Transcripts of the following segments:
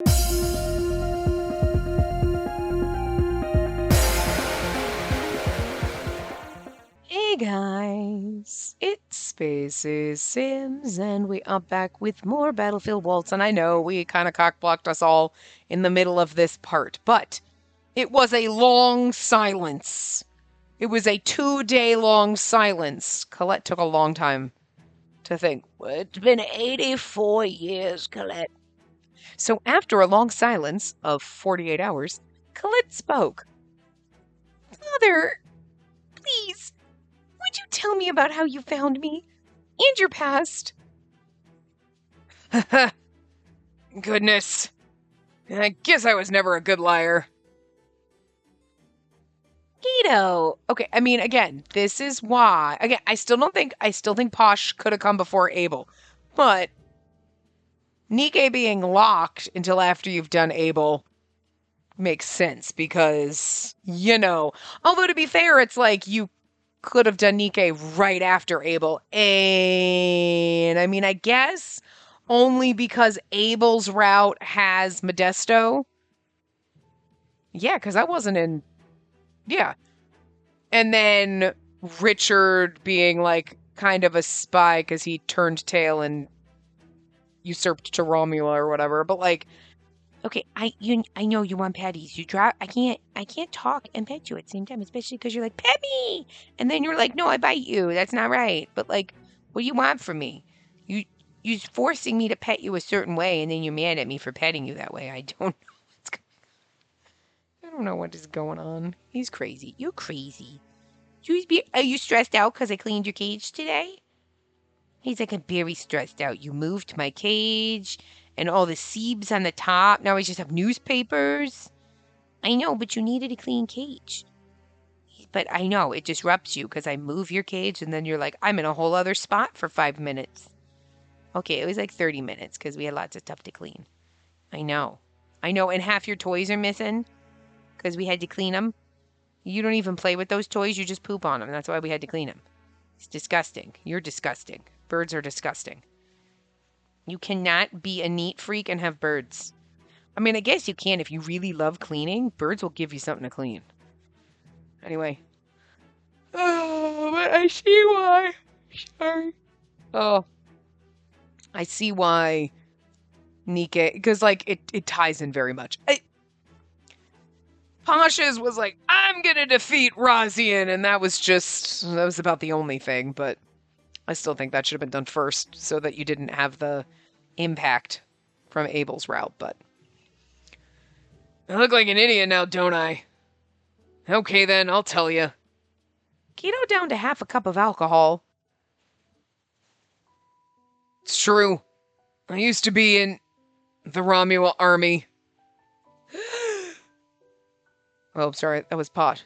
Hey guys, it's Spaces Sims, and we are back with more Battlefield Waltz. And I know we kind of cock-blocked us all in the middle of this part, but it was a long silence. It was a 2-day long silence. Colette took a long time to think. It's been 84 years, Colette. So after a long silence of 48 hours, Colette spoke. Father, please. Would you tell me about how you found me and your past? Goodness. I guess I was never a good liar. Guido. Okay, I mean, again, this is why. Again, I still think Posh could have come before Abel. But Nikke being locked until after you've done Abel makes sense because, although to be fair, it's like you could have done Nikke right after Abel. And I mean, I guess only because Abel's route has Modesto. Yeah, because I wasn't in. Yeah. And then Richard being like kind of a spy because he turned tail and usurped to Romula or whatever. But like, okay, I know you want patties. I can't talk and pet you at the same time, especially because you're like, pet me! And then you're like, no, I bite you. That's not right. But like, what do you want from me? You're forcing me to pet you a certain way, and then you're mad at me for petting you that way. I don't know what is going on. He's crazy. You're crazy. Are you stressed out because I cleaned your cage today? He's like, I'm very stressed out. You moved my cage and all the seams on the top. Now I just have newspapers. I know, but you needed a clean cage. But I know, it disrupts you because I move your cage and then you're like, I'm in a whole other spot for 5 minutes. Okay, it was like 30 minutes because we had lots of stuff to clean. I know, and half your toys are missing because we had to clean them. You don't even play with those toys, you just poop on them. That's why we had to clean them. It's disgusting. You're disgusting. Birds are disgusting. You cannot be a neat freak and have birds. I mean, I guess you can if you really love cleaning. Birds will give you something to clean. Anyway. Oh, but I see why. Sorry. Oh. I see why Nikke, because like it ties in very much. Pasha's was like, I'm gonna defeat Razian, and that was about the only thing, but I still think that should have been done first so that you didn't have the impact from Abel's route, but I look like an idiot now, don't I? Okay then, I'll tell you. Keto down to half a cup of alcohol. It's true. I used to be in the Romula army. Oh, sorry, that was Posh.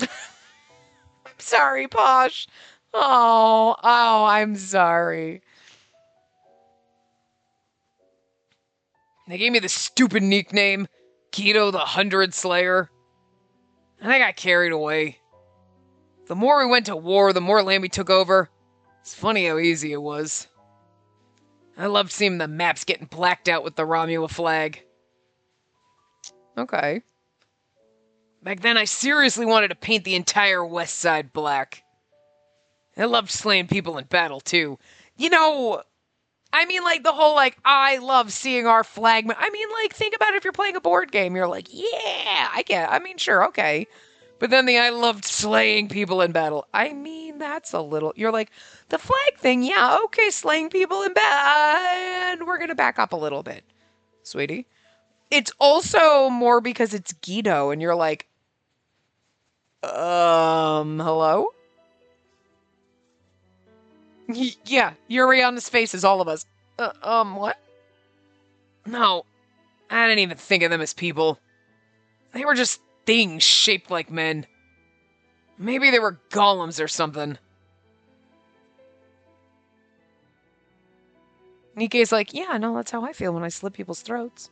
I'm sorry, Posh. Oh, I'm sorry. They gave me the stupid nickname, Keto the 100 Slayer. And I got carried away. The more we went to war, the more land we took over. It's funny how easy it was. I loved seeing the maps getting blacked out with the Romula flag. Okay. Back then, I seriously wanted to paint the entire west side black. I loved slaying people in battle, too. I mean, like, the whole, like, I love seeing our flag. I mean, like, think about it if you're playing a board game. You're like, yeah, I get it. I mean, sure, okay. But then I loved slaying people in battle. I mean, that's a little... You're like, the flag thing, yeah, okay, slaying people in battle. And we're going to back up a little bit, sweetie. It's also more because it's Guido, and you're like, hello? Yeah, Yuriana's face is all of us. What? No, I didn't even think of them as people. They were just things shaped like men. Maybe they were golems or something. Nikke's like, yeah, no, that's how I feel when I slit people's throats.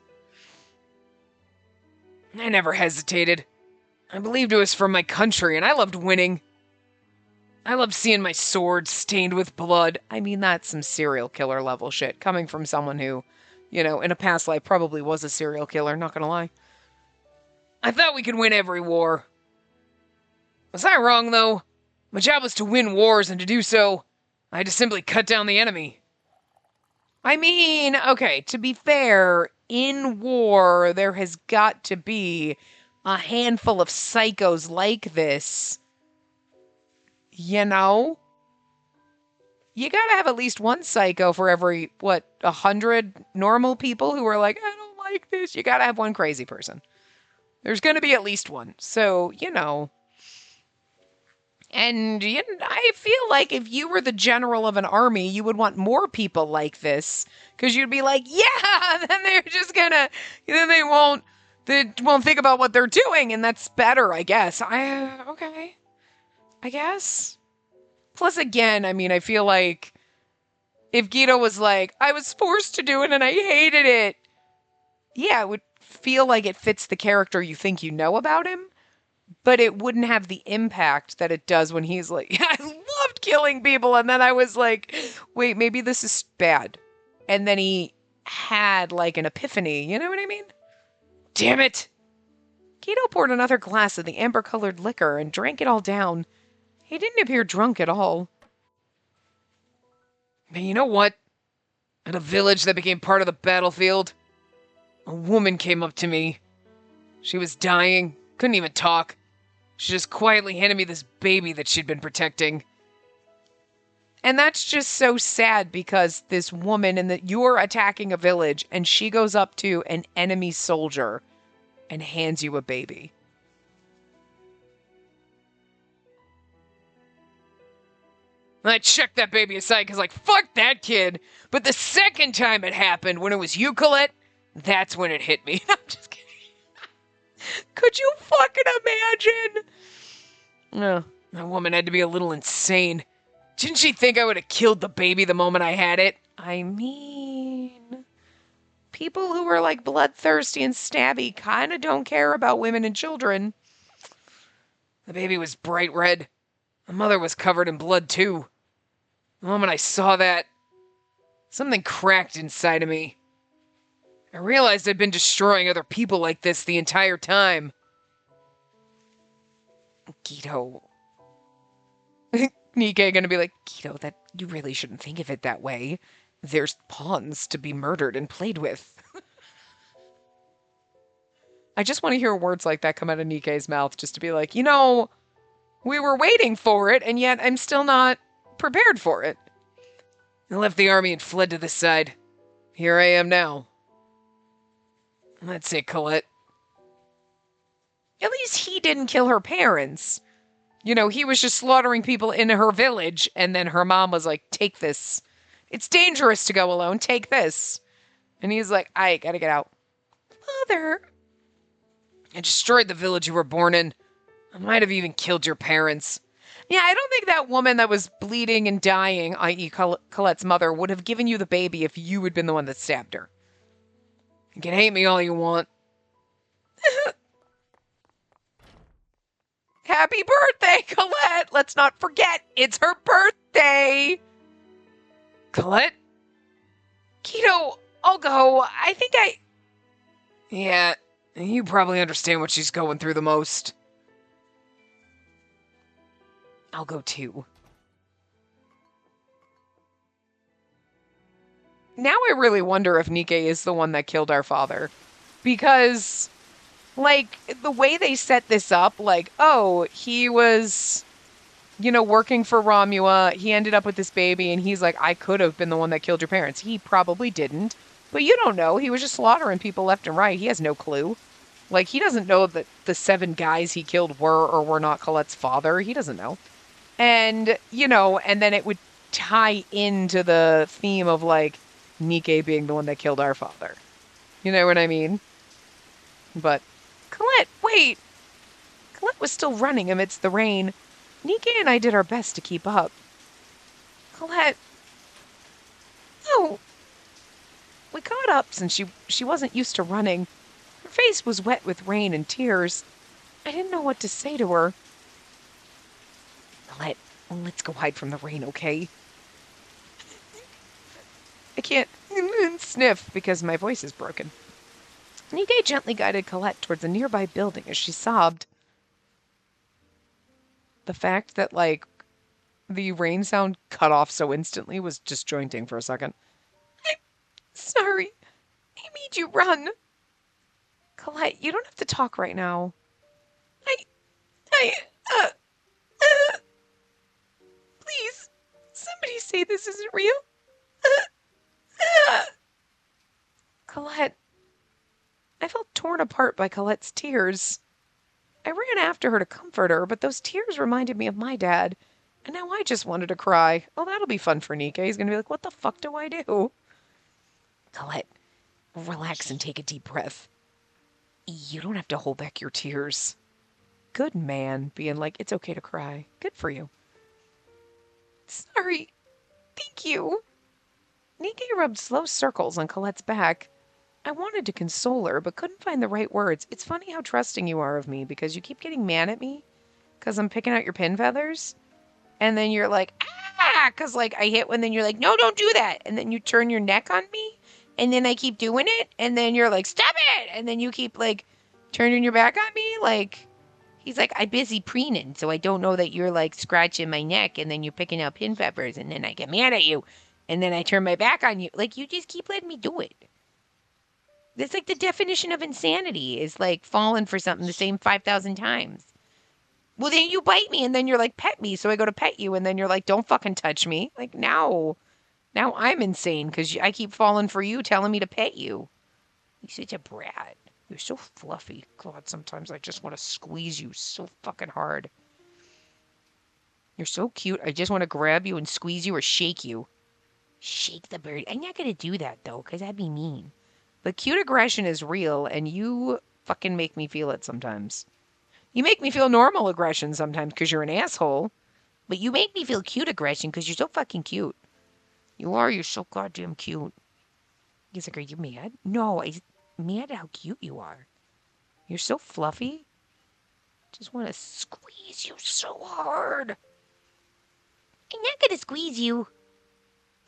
I never hesitated. I believed it was for my country, and I loved winning. I loved seeing my sword stained with blood. I mean, that's some serial killer level shit coming from someone who in a past life probably was a serial killer, not gonna lie. I thought we could win every war. Was I wrong, though? My job was to win wars, and to do so, I had to simply cut down the enemy. I mean, okay, to be fair, in war, there has got to be a handful of psychos like this. You know? You gotta have at least one psycho for every, 100 normal people who are like, I don't like this. You gotta have one crazy person. There's gonna be at least one. So, And I feel like if you were the general of an army, you would want more people like this. Because you'd be like, yeah, then they're just gonna, then they won't think about what they're doing. And that's better, I guess. Okay. I guess. Plus, again, I mean, I feel like if Guido was like, I was forced to do it and I hated it. Yeah, it would feel like it fits the character you think you know about him. But it wouldn't have the impact that it does when he's like, yeah, I loved killing people. And then I was like, wait, maybe this is bad. And then he had like an epiphany. You know what I mean? Damn it. Guido poured another glass of the amber-colored liquor and drank it all down. He didn't appear drunk at all. Man, you know what? At a village that became part of the battlefield, a woman came up to me. She was dying, couldn't even talk. She just quietly handed me this baby that she'd been protecting. And that's just so sad because this woman and that you're attacking a village and she goes up to an enemy soldier and hands you a baby. I checked that baby aside because, like, fuck that kid. But the second time it happened, when it was you, Colette, that's when it hit me. I'm just kidding. Could you fucking imagine? No, that woman had to be a little insane. Didn't she think I would have killed the baby the moment I had it? I mean, people who are like bloodthirsty and stabby kind of don't care about women and children. The baby was bright red. The mother was covered in blood, too. The moment I saw that, something cracked inside of me. I realized I'd been destroying other people like this the entire time. Guido. Nikke gonna be like, Guido, that you really shouldn't think of it that way. There's pawns to be murdered and played with. I just want to hear words like that come out of Nikke's mouth, just to be like, we were waiting for it, and yet I'm still not prepared for it. I left the army and fled to this side. Here I am now. That's it, Colette. At least he didn't kill her parents. He was just slaughtering people in her village, and then her mom was like, take this. It's dangerous to go alone. Take this. And he's like, I gotta get out. Mother. I destroyed the village you were born in. I might have even killed your parents. Yeah, I don't think that woman that was bleeding and dying, i.e. Colette's mother, would have given you the baby if you had been the one that stabbed her. You can hate me all you want. Happy birthday, Colette! Let's not forget, it's her birthday! Colette? Guido, I'll go. I think Yeah, you probably understand what she's going through the most. I'll go too. Now I really wonder if Nikke is the one that killed our father. Because, the way they set this up, he was, working for Romua. He ended up with this baby, and he's like, I could have been the one that killed your parents. He probably didn't. But you don't know. He was just slaughtering people left and right. He has no clue. He doesn't know that the 7 guys he killed were or were not Colette's father. He doesn't know. And, and then it would tie into the theme of, Nikke being the one that killed our father. You know what I mean? But, Colette, wait! Colette was still running amidst the rain. Nikke and I did our best to keep up. Colette... No! We caught up since she wasn't used to running. Her face was wet with rain and tears. I didn't know what to say to her. Let's go hide from the rain, okay? I can't. and sniff because my voice is broken. Nikkei gently guided Colette towards a nearby building as she sobbed. The fact that, like, the rain sound cut off so instantly was disjointing for a second. I'm sorry. I made you run. Colette, you don't have to talk right now. I, uh, uh, please, somebody say this isn't real. Colette, I felt torn apart by Colette's tears. I ran after her to comfort her, but those tears reminded me of my dad, and now I just wanted to cry. Oh, that'll be fun for Nikkei. He's going to be like, what the fuck do I do? Colette, relax and take a deep breath. You don't have to hold back your tears. Good man, being like, it's okay to cry. Good for you. Sorry. Thank you. Nikkei rubbed slow circles on Colette's back. I wanted to console her, but couldn't find the right words. It's funny how trusting you are of me, because you keep getting mad at me because I'm picking out your pin feathers. And then you're like, ah, because, like, I hit one, then you're like, no, don't do that. And then you turn your neck on me, and then I keep doing it, and then you're like, stop it. And then you keep, like, turning your back on me. Like, he's like, I'm busy preening, so I don't know that you're, like, scratching my neck, and then you're picking out pin feathers, and then I get mad at you, and then I turn my back on you. Like, you just keep letting me do it. That's like the definition of insanity, is like falling for something the same 5,000 times. Well, then you bite me and then you're like, pet me. So I go to pet you and then you're like, don't fucking touch me. Like, now I'm insane because I keep falling for you telling me to pet you. You're such a brat. You're so fluffy. God, sometimes I just want to squeeze you so fucking hard. You're so cute. I just want to grab you and squeeze you or shake you. Shake the bird. I'm not going to do that, though, because that'd be mean. But cute aggression is real, and you fucking make me feel it sometimes. You make me feel normal aggression sometimes because you're an asshole. But you make me feel cute aggression because you're so fucking cute. You are. You're so goddamn cute. He's like, are you mad? No, I'm mad at how cute you are. You're so fluffy. Just want to squeeze you so hard. I'm not going to squeeze you.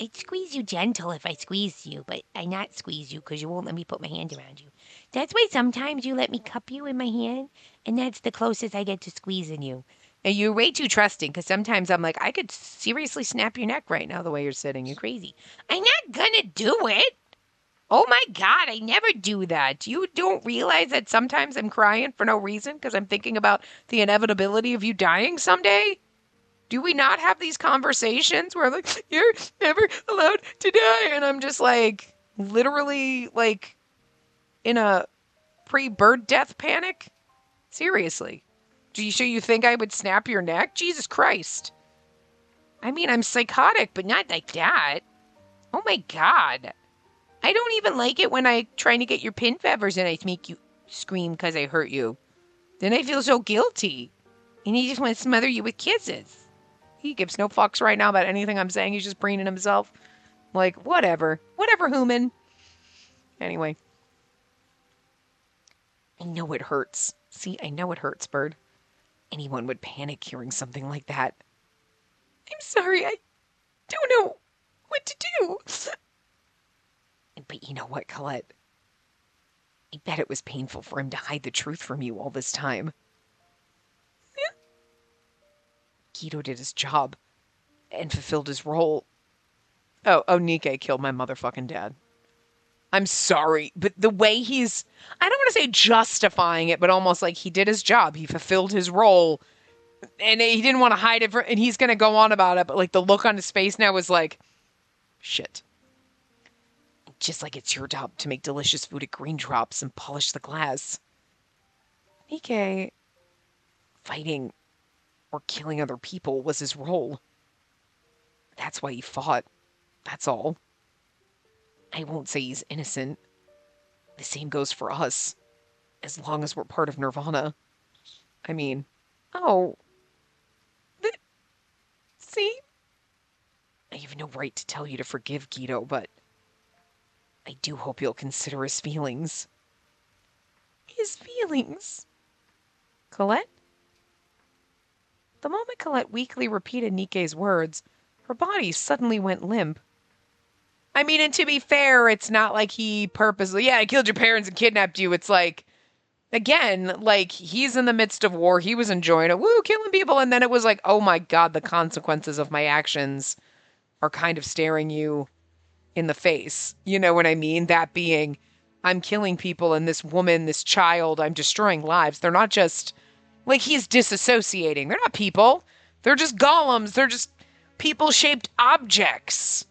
I'd squeeze you gentle if I squeezed you, but I not squeeze you because you won't let me put my hand around you. That's why sometimes you let me cup you in my hand, and that's the closest I get to squeezing you. And you're way too trusting because sometimes I'm like, I could seriously snap your neck right now the way you're sitting. You're crazy. I'm not gonna do it. Oh my God, I never do that. You don't realize that sometimes I'm crying for no reason because I'm thinking about the inevitability of you dying someday? Do we not have these conversations where, like, you're never allowed to die? And I'm just like, literally, like, in a pre-bird death panic? Seriously. Do you sure you think I would snap your neck? Jesus Christ. I mean, I'm psychotic, but not like that. Oh my God. I don't even like it when I trying to get your pin feathers and I make you scream because I hurt you. Then I feel so guilty. And he just want to smother you with kisses. He gives no fucks right now about anything I'm saying. He's just preening himself. Like, whatever. Whatever, human. Anyway. I know it hurts. See, I know it hurts, Bird. Anyone would panic hearing something like that. I'm sorry, I don't know what to do. But you know what, Colette? I bet it was painful for him to hide the truth from you all this time. Guido did his job and fulfilled his role. Oh, Nikkei killed my motherfucking dad. I'm sorry, but the way he's, I don't want to say justifying it, but almost like he did his job. He fulfilled his role, and he didn't want to hide it, and he's going to go on about it, but like the look on his face now is like, shit. Just like it's your job to make delicious food at Green Drops and polish the glass. Nikkei, fighting or killing other people was his role. That's why he fought. That's all. I won't say he's innocent. The same goes for us. As long as we're part of Nirvana. I mean, see? I have no right to tell you to forgive Guido, but I do hope you'll consider his feelings. His feelings? Colette? The moment Colette weakly repeated Nikkei's words, her body suddenly went limp. I mean, and to be fair, it's not like he purposely, yeah, I killed your parents and kidnapped you. It's like, again, like he's in the midst of war. He was enjoying it. Woo, killing people. And then it was like, oh my God, the consequences of my actions are kind of staring you in the face. You know what I mean? That being, I'm killing people and this woman, this child, I'm destroying lives. They're not just like he's disassociating. They're not people. They're just golems. They're just people shaped objects.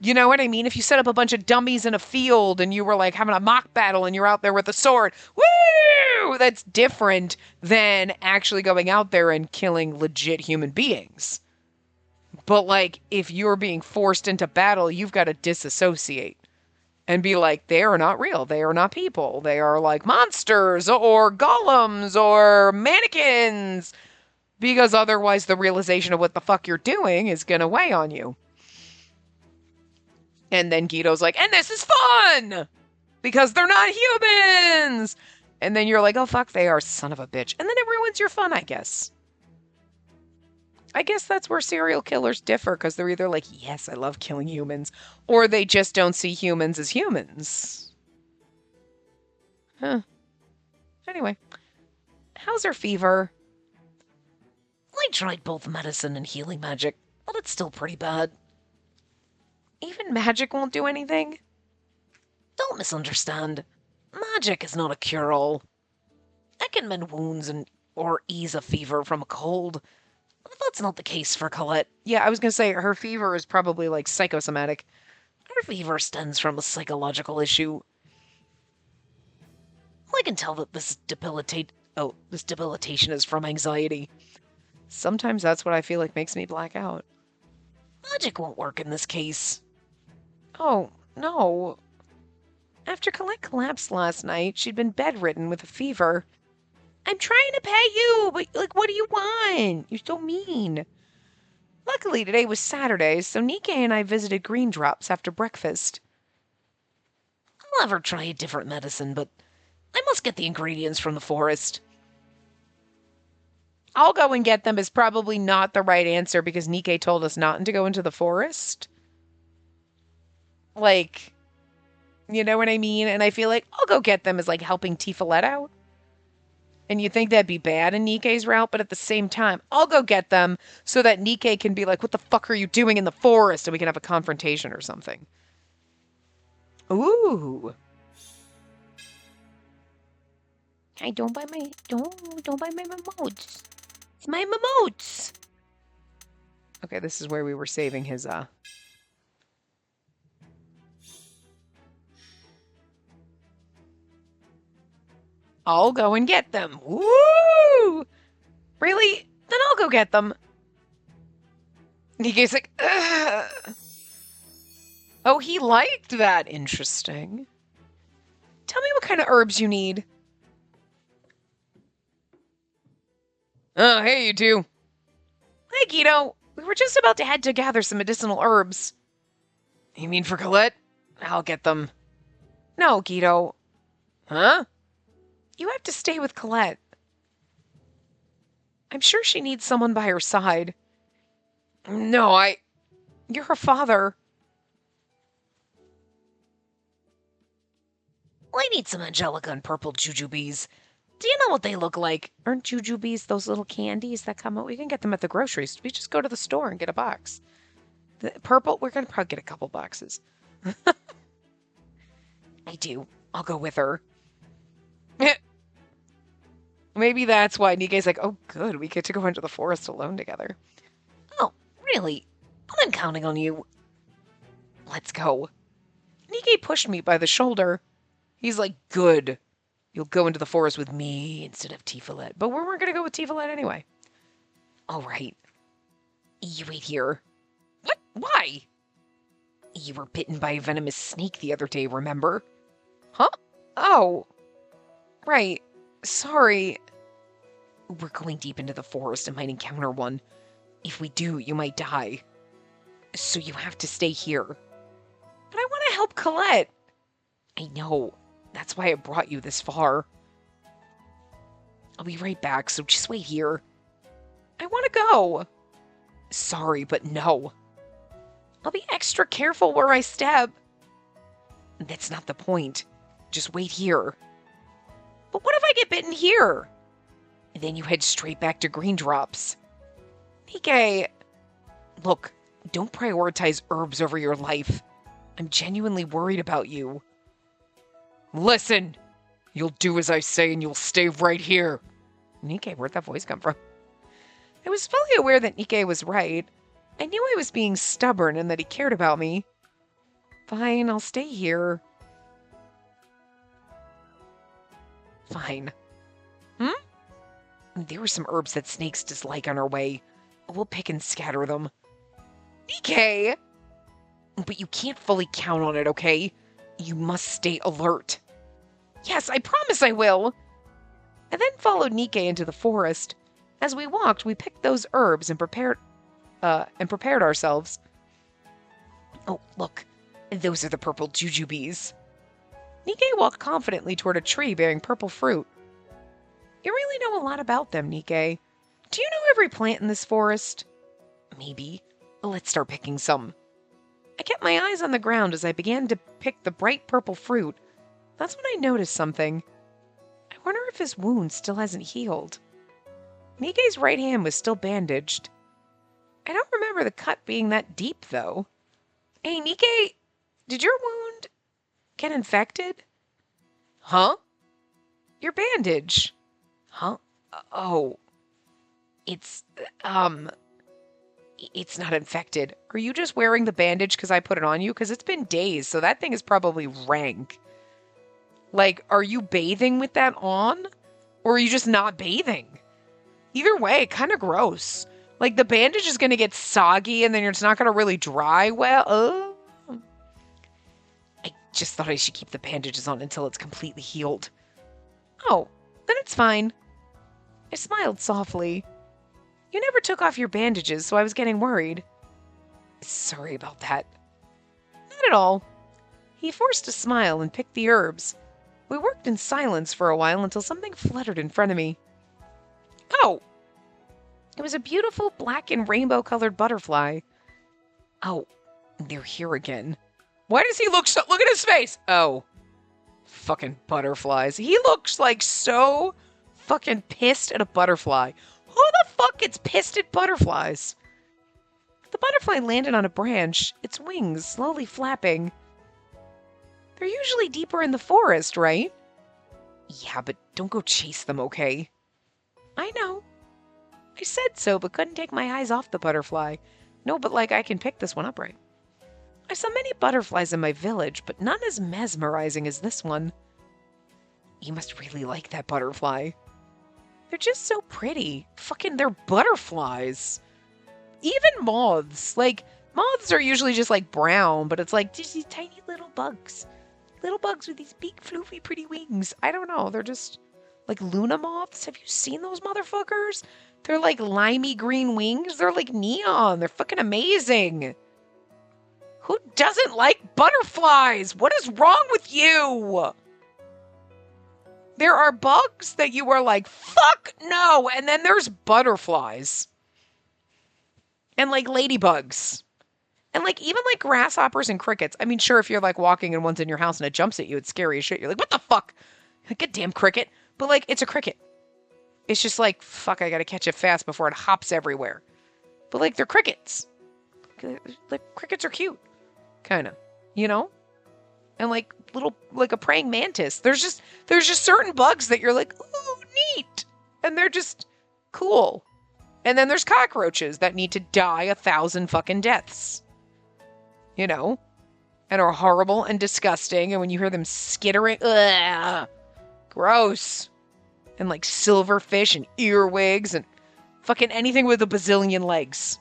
You know what I mean? If you set up a bunch of dummies in a field and you were like having a mock battle and you're out there with a sword, woo! That's different than actually going out there and killing legit human beings. But like, if you're being forced into battle, you've got to disassociate and be like, they are not real. They are not people. They are like monsters or golems or mannequins. Because otherwise, the realization of what the fuck you're doing is going to weigh on you. And then Guido's like, and this is fun! Because they're not humans! And then you're like, oh fuck, they are, son of a bitch. And then it ruins your fun, I guess. I guess that's where serial killers differ, because they're either like, yes, I love killing humans, or they just don't see humans as humans. Huh. Anyway, how's her fever? I tried both medicine and healing magic, but it's still pretty bad. Even magic won't do anything? Don't misunderstand. Magic is not a cure-all. It can mend wounds or ease a fever from a cold. But that's not the case for Colette. Yeah, I was going to say, her fever is probably, like, psychosomatic. Her fever stems from a psychological issue. I can tell that this debilitation is from anxiety. Sometimes that's what I feel like makes me black out. Magic won't work in this case. Oh, no. After Colette collapsed last night, she'd been bedridden with a fever. I'm trying to pay you, but, like, what do you want? You're so mean. Luckily, today was Saturday, so Nikkei and I visited Green Drops after breakfast. I'll ever try a different medicine, but I must get the ingredients from the forest. I'll go and get them is probably not the right answer because Nikkei told us not to go into the forest. Like, you know what I mean? And I feel like I'll go get them is like helping Tifalet out. And you think that'd be bad in Nikkei's route, but at the same time, I'll go get them so that Nikkei can be like, what the fuck are you doing in the forest? And we can have a confrontation or something. Ooh. I don't buy my emotes. It's my emotes. Okay, this is where we were saving his I'll go and get them. Woo! Really? Then I'll go get them. Nikkei's like, ugh. Oh, he liked that. Interesting. Tell me what kind of herbs you need. Oh, hey, you two. Hey, Guido. We were just about to head to gather some medicinal herbs. You mean for Colette? I'll get them. No, Guido. Huh? You have to stay with Colette. I'm sure she needs someone by her side. No, You're her father. I need some Angelica and purple jujubes. Do you know what they look like? Aren't jujubes those little candies that come out? We can get them at the groceries. We just go to the store and get a box. The purple, we're going to probably get a couple boxes. I do. I'll go with her. Maybe that's why Nikkei's like, oh, good, we get to go into the forest alone together. Oh, really? I'm counting on you. Let's go. Nikkei pushed me by the shoulder. He's like, good. You'll go into the forest with me instead of Tifalet. But we weren't going to go with Tifalet anyway. All right. You wait here. What? Why? You were bitten by a venomous snake the other day, remember? Huh? Oh. Right. Sorry. We're going deep into the forest and might encounter one. If we do, you might die. So you have to stay here. But I want to help Colette. I know. That's why I brought you this far. I'll be right back, so just wait here. I want to go. Sorry, but no. I'll be extra careful where I step. That's not the point. Just wait here. But what if I get bitten here? And then you head straight back to Green Drops. Nikkei, look, don't prioritize herbs over your life. I'm genuinely worried about you. Listen, you'll do as I say and you'll stay right here. Nikkei, where'd that voice come from? I was fully aware that Nikkei was right. I knew I was being stubborn and that he cared about me. Fine, I'll stay here. Fine. There were some herbs that snakes dislike on our way. We'll pick and scatter them. Nikkei! But you can't fully count on it, okay? You must stay alert. Yes, I promise I will. I then followed Nikkei into the forest. As we walked, we picked those herbs and prepared ourselves. Oh, look. Those are the purple jujubes. Nikkei walked confidently toward a tree bearing purple fruit. You really know a lot about them, Nikkei. Do you know every plant in this forest? Maybe. Let's start picking some. I kept my eyes on the ground as I began to pick the bright purple fruit. That's when I noticed something. I wonder if his wound still hasn't healed. Nikkei's right hand was still bandaged. I don't remember the cut being that deep, though. Hey, Nikkei, did your wound get infected? Huh? Your bandage. Huh? Oh. It's not infected. Are you just wearing the bandage because I put it on you? Because it's been days, so that thing is probably rank. Like, are you bathing with that on? Or are you just not bathing? Either way, kind of gross. Like, the bandage is going to get soggy and then it's not going to really dry well. I just thought I should keep the bandages on until it's completely healed. Oh, then it's fine. I smiled softly. You never took off your bandages, so I was getting worried. Sorry about that. Not at all. He forced a smile and picked the herbs. We worked in silence for a while until something fluttered in front of me. Oh! It was a beautiful black and rainbow-colored butterfly. Oh, they're here again. Why does he look so... Look at his face! Oh. Fucking butterflies. He looks like so fucking pissed at a butterfly. Who the fuck gets pissed at butterflies? The butterfly landed on a branch, its wings slowly flapping. They're usually deeper in the forest, right? Yeah, but don't go chase them, okay? I know. I said so, but couldn't take my eyes off the butterfly. No, but like I can pick this one up right. I saw many butterflies in my village, but none as mesmerizing as this one. You must really like that butterfly. They're just so pretty. Fucking, they're butterflies. Even moths. Like, moths are usually just like brown, but it's like just these tiny little bugs. Little bugs with these big, floofy, pretty wings. I don't know. They're just like Luna moths. Have you seen those motherfuckers? They're like limey green wings. They're like neon. They're fucking amazing. Who doesn't like butterflies? What is wrong with you? There are bugs that you are like, fuck no. And then there's butterflies. And like ladybugs. And like even like grasshoppers and crickets. I mean, sure, if you're like walking and one's in your house and it jumps at you, it's scary as shit. You're like, what the fuck? Like a damn cricket. But like, it's a cricket. It's just like, fuck, I gotta catch it fast before it hops everywhere. But like, they're crickets. Like, crickets are cute. Kind of. You know? And like little, like a praying mantis. There's just certain bugs that you're like, ooh, neat. And they're just cool. And then there's cockroaches that need to die 1,000 fucking deaths. You know? And are horrible and disgusting. And when you hear them skittering, ugh, gross. And like silverfish and earwigs and fucking anything with a bazillion legs.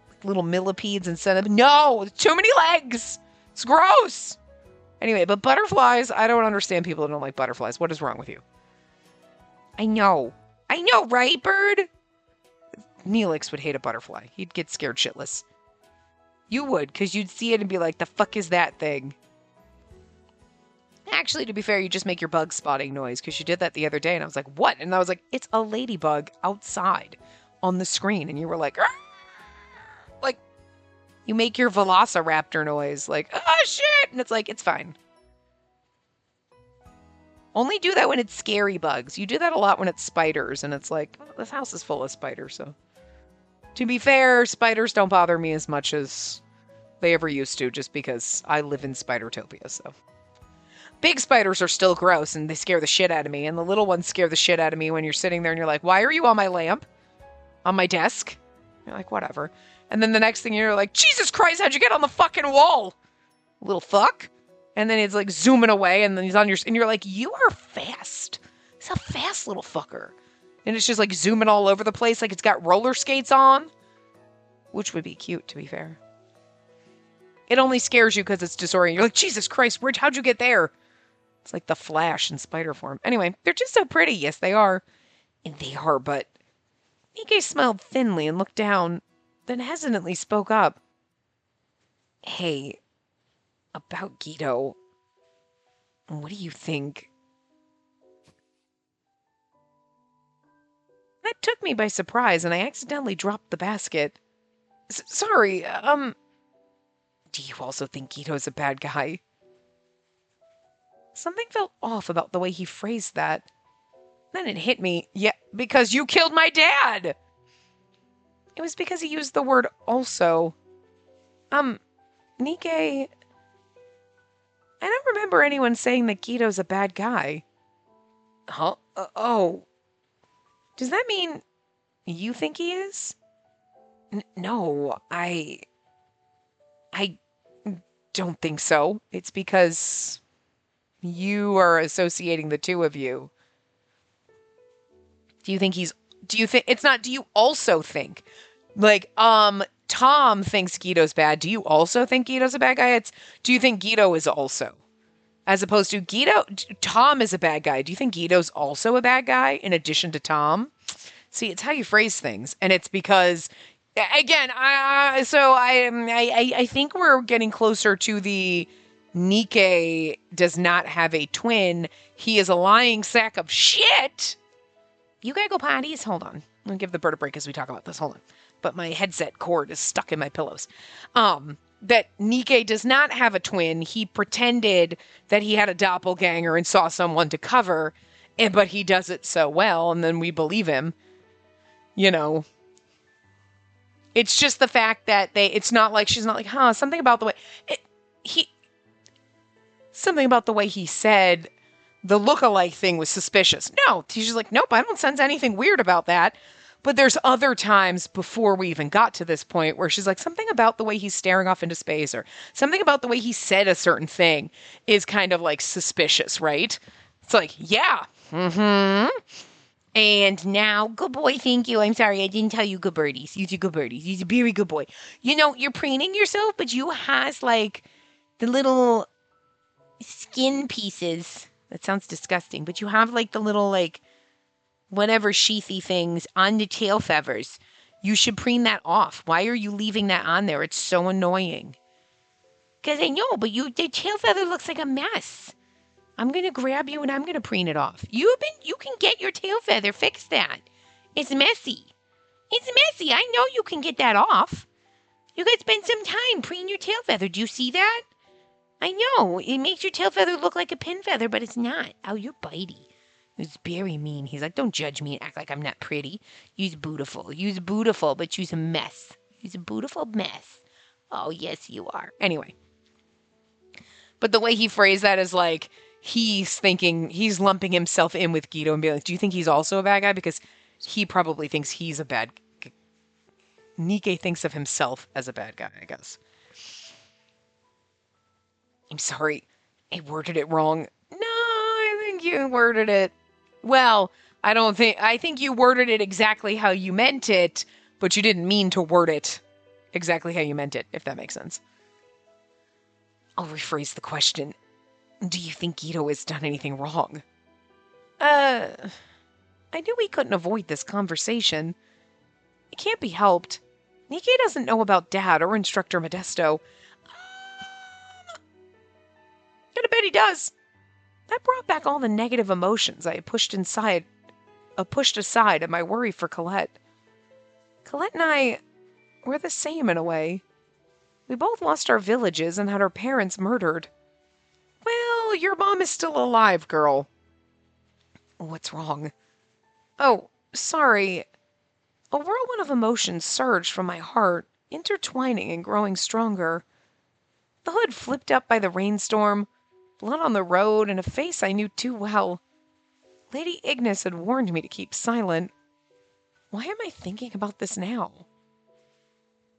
Like little millipedes and centipedes. No! Too many legs! It's gross! Anyway, but butterflies, I don't understand people that don't like butterflies. What is wrong with you? I know, right, Bird? Neelix would hate a butterfly. He'd get scared shitless. You would, because you'd see it and be like, the fuck is that thing? Actually, to be fair, you just make your bug spotting noise, because you did that the other day, and I was like, what? And I was like, it's a ladybug outside on the screen. And you were like, argh! Like, you make your velociraptor noise, like, oh shit! And it's like, it's fine. Only do that when it's scary bugs. You do that a lot when it's spiders, and it's like, oh, this house is full of spiders, so. To be fair, spiders don't bother me as much as they ever used to, just because I live in Spidertopia, so. Big spiders are still gross, and they scare the shit out of me, and the little ones scare the shit out of me when you're sitting there and you're like, why are you on my lamp? On my desk? You're like, whatever. And then the next thing you're like, Jesus Christ, how'd you get on the fucking wall? Little fuck. And then it's like zooming away, and then he's on your, and you're like, you are fast. He's a fast little fucker. And it's just like zooming all over the place, like it's got roller skates on. Which would be cute, to be fair. It only scares you because it's disorienting. You're like, Jesus Christ, how'd you get there? It's like the Flash in spider form. Anyway, they're just so pretty. Yes, they are. And they are, but Nikkei smiled thinly and looked down, then hesitantly spoke up. Hey, about Guido, what do you think? That took me by surprise, and I accidentally dropped the basket. Sorry, do you also think Guido's a bad guy? Something felt off about the way he phrased that. Then it hit me. Yeah, because you killed my dad! It was because he used the word also. Nikkei, I don't remember anyone saying that Guido's a bad guy. Huh? Oh. Does that mean you think he is? No, I don't think so. It's because you are associating the two of you. Do you think it's not, do you also think? Like, Tom thinks Guido's bad. Do you also think Guido's a bad guy? Do you think Guido is also? As opposed to Tom is a bad guy. Do you think Guido's also a bad guy in addition to Tom? See, it's how you phrase things. And it's because, again, I think we're getting closer to the Nikkei does not have a twin. He is a lying sack of shit. You gotta go potties? Hold on. I'll give the bird a break as we talk about this. Hold on. But my headset cord is stuck in my pillows. That Nikkei does not have a twin. He pretended that he had a doppelganger and saw someone to cover, but he does it so well, and then we believe him. You know. It's just the fact that it's not like, she's not like, something about the way, something about the way he said the look-alike thing was suspicious. No, she's just like, nope, I don't sense anything weird about that. But there's other times before we even got to this point where she's like, something about the way he's staring off into space or something about the way he said a certain thing is kind of like suspicious, right? It's like, yeah. Mm-hmm. And now, good boy, thank you. I'm sorry, I didn't tell you good birdies. You're good birdies. You're a very good boy. You know, you're preening yourself, but you has like the little skin pieces. That sounds disgusting, but you have like the little like whatever sheathy things on the tail feathers. You should preen that off. Why are you leaving that on there? It's so annoying. Because I know, but the tail feather looks like a mess. I'm going to grab you and I'm going to preen it off. You can get your tail feather. Fix that. It's messy. It's messy. I know you can get that off. You could spend some time preening your tail feather. Do you see that? I know. It makes your tail feather look like a pin feather, but it's not. Oh, you're bitey. He's very mean. He's like, don't judge me and act like I'm not pretty. You's beautiful. You's beautiful, but you's a mess. You's a beautiful mess. Oh, yes, you are. Anyway. But the way he phrased that is like, he's lumping himself in with Guido and being like, do you think he's also a bad guy? Because he probably thinks he's a bad guy. Nikkei thinks of himself as a bad guy, I guess. I'm sorry. I worded it wrong. No, I think you worded it. Well, I think you worded it exactly how you meant it, but you didn't mean to word it exactly how you meant it, if that makes sense. I'll rephrase the question. Do you think Guido has done anything wrong? I knew we couldn't avoid this conversation. It can't be helped. Nikkei doesn't know about Dad or Instructor Modesto. And I bet he does. That brought back all the negative emotions I had pushed aside in my worry for Colette. Colette and I were the same in a way. We both lost our villages and had our parents murdered. Well, your mom is still alive, girl. What's wrong? Oh, sorry. A whirlwind of emotions surged from my heart, intertwining and growing stronger. The hood flipped up by the rainstorm, blood on the road, and a face I knew too well. Lady Ignis had warned me to keep silent. Why am I thinking about this now?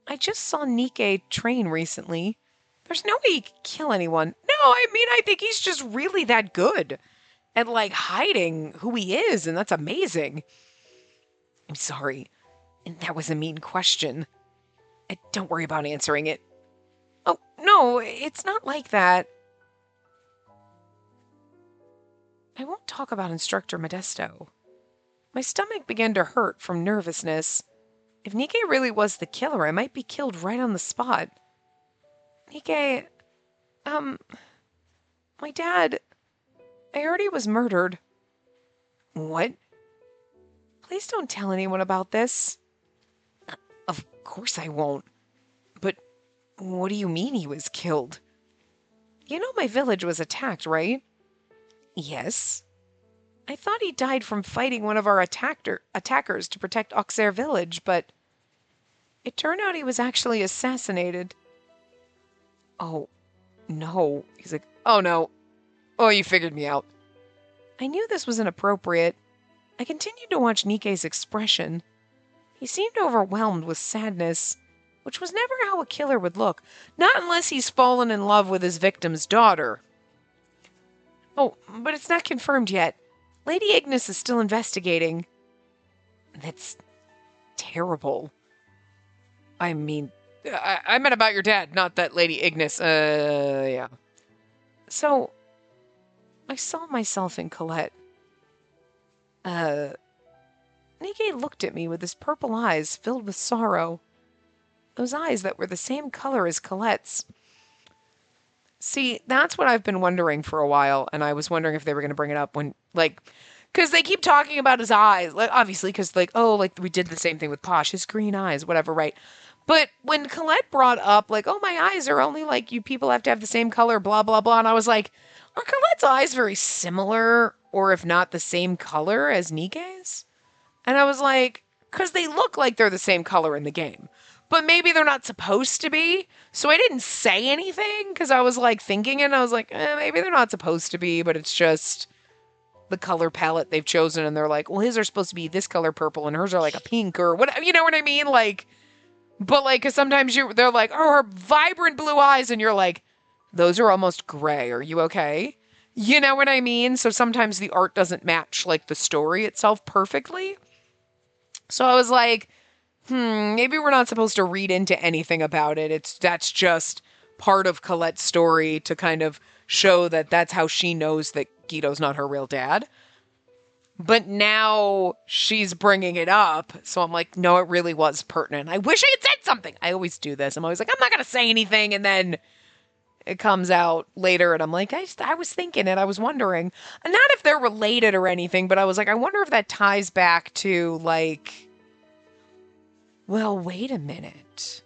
I just saw Nikke train recently. There's no way he could kill anyone. No, I mean, I think he's just really that good at, like, hiding who he is, and that's amazing. I'm sorry. And that was a mean question. Don't worry about answering it. Oh, no, it's not like that. I won't talk about Instructor Modesto. My stomach began to hurt from nervousness. If Nikke really was the killer, I might be killed right on the spot. Nikke, my dad, I heard he was murdered. What? Please don't tell anyone about this. Of course I won't. But what do you mean he was killed? You know my village was attacked, right? Yes. I thought he died from fighting one of our attackers to protect Auxerre village, but it turned out he was actually assassinated. Oh, no. He's like, oh no. Oh, you figured me out. I knew this was inappropriate. I continued to watch Nikke's expression. He seemed overwhelmed with sadness, which was never how a killer would look, not unless he's fallen in love with his victim's daughter. Oh, but it's not confirmed yet. Lady Ignis is still investigating. That's terrible. I mean, I meant about your dad, not that Lady Ignis. Yeah. So, I saw myself in Colette. Nikke looked at me with his purple eyes filled with sorrow. Those eyes that were the same color as Colette's. See, that's what I've been wondering for a while, and I was wondering if they were going to bring it up when, like, because they keep talking about his eyes, like, obviously, because, like, oh, like, we did the same thing with Posh, his green eyes, whatever, right? But when Colette brought up, like, oh, my eyes are only, like, you people have to have the same color, blah, blah, blah, and I was like, are Colette's eyes very similar, or if not the same color as Nikke's? And I was like, because they look like they're the same color in the game. But maybe they're not supposed to be. So I didn't say anything because I was like thinking it. And I was like, maybe they're not supposed to be, but it's just the color palette they've chosen. And they're like, well, his are supposed to be this color purple and hers are like a pink or what, you know what I mean? Like, but like, because sometimes they're like, oh, her vibrant blue eyes. And you're like, those are almost gray. Are you okay? You know what I mean? So sometimes the art doesn't match like the story itself perfectly. So I was like, maybe we're not supposed to read into anything about it. That's just part of Colette's story to kind of show that that's how she knows that Guido's not her real dad. But now she's bringing it up. So I'm like, no, it really was pertinent. I wish I had said something. I always do this. I'm always like, I'm not going to say anything. And then it comes out later and I'm like, I was thinking it. I was wondering. Not if they're related or anything, but I was like, I wonder if that ties back to like, well, wait a minute.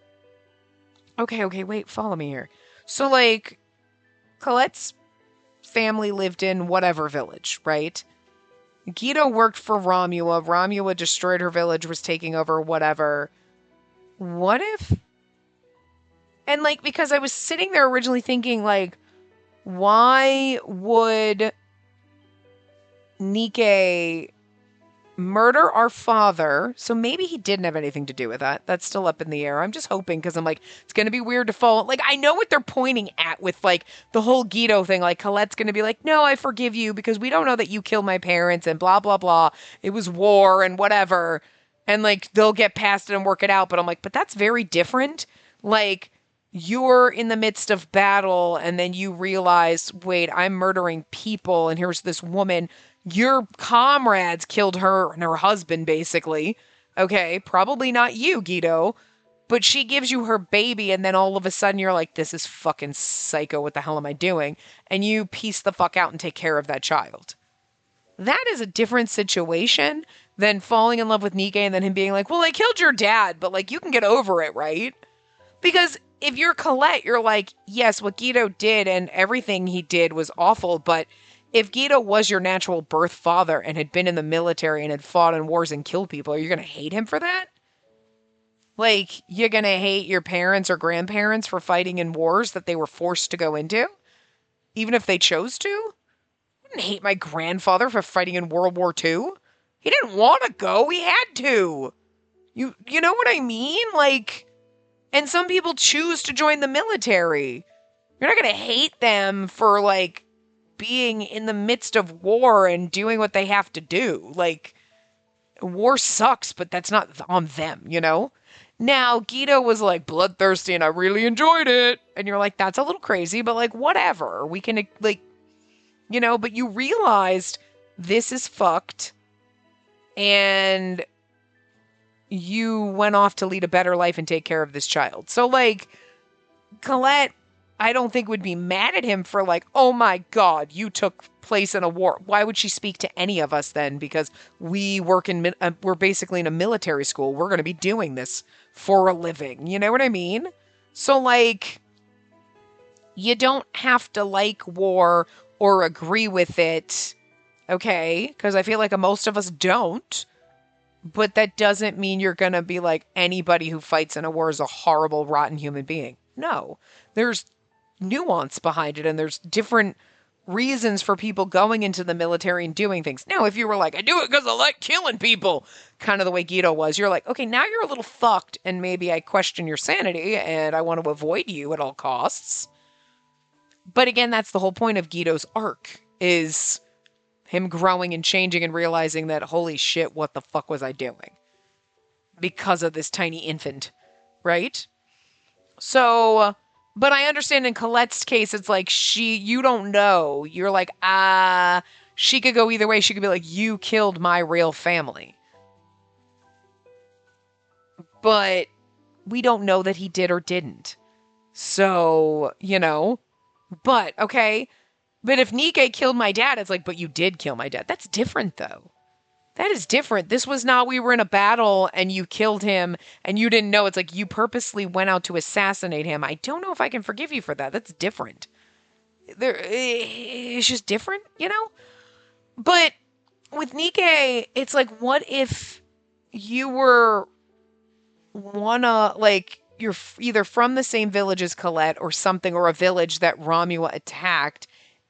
Okay, wait, follow me here. So, like, Colette's family lived in whatever village, right? Guido worked for Romua. Romua destroyed her village, was taking over, whatever. What if... And, like, because I was sitting there originally thinking, like, why would Nikke murder our father? So maybe he didn't have anything to do with that. That's still up in the air. I'm just hoping because I'm like, it's going to be weird to fall. Like, I know what they're pointing at with like the whole Guido thing. Like, Colette's going to be like, no, I forgive you because we don't know that you killed my parents and blah, blah, blah. It was war and whatever. And like, they'll get past it and work it out. But I'm like, but that's very different. Like, you're in the midst of battle and then you realize, wait, I'm murdering people and here's this woman. Your comrades killed her and her husband, basically. Okay, probably not you, Guido. But she gives you her baby, and then all of a sudden you're like, this is fucking psycho. What the hell am I doing? And you piece the fuck out and take care of that child. That is a different situation than falling in love with Nikke and then him being like, well, I killed your dad, but like, you can get over it, right? Because if you're Colette, you're like, yes, what Guido did and everything he did was awful, but if Guido was your natural birth father and had been in the military and had fought in wars and killed people, are you going to hate him for that? Like, you're going to hate your parents or grandparents for fighting in wars that they were forced to go into, even if they chose to? I didn't hate my grandfather for fighting in World War II. He didn't want to go. He had to. You know what I mean? Like, and some people choose to join the military. You're not going to hate them for, like, being in the midst of war and doing what they have to do. Like, war sucks, but that's not on them, you know? Now, Guido was like bloodthirsty and I really enjoyed it. And you're like, that's a little crazy, but like, whatever. We can, like, you know, but you realized this is fucked. And you went off to lead a better life and take care of this child. So, like, Colette, I don't think would be mad at him for like, oh my God, you took place in a war. Why would she speak to any of us then? Because we work in, we're basically in a military school. We're going to be doing this for a living. You know what I mean? So, like, you don't have to like war or agree with it, okay? Because I feel like most of us don't. But that doesn't mean you're going to be like anybody who fights in a war is a horrible, rotten human being. No, there's nuance behind it and there's different reasons for people going into the military and doing things. Now, if you were like, I do it because I like killing people, kind of the way Guido was, you're like, okay, now you're a little fucked and maybe I question your sanity and I want to avoid you at all costs. But again, that's the whole point of Guido's arc, is him growing and changing and realizing that, holy shit, what the fuck was I doing? Because of this tiny infant, right? So, but I understand in Colette's case, it's like you don't know. You're like, she could go either way. She could be like, you killed my real family. But we don't know that he did or didn't. So, you know, but okay. But if Nikke killed my dad, it's like, but you did kill my dad. That's different, though. That is different. This was not, we were in a battle and you killed him and you didn't know. It's like you purposely went out to assassinate him. I don't know if I can forgive you for that. That's different. It's just different, you know? But with Nikke, it's like, what if you were you're either from the same village as Colette or something, or a village that Romua attacked,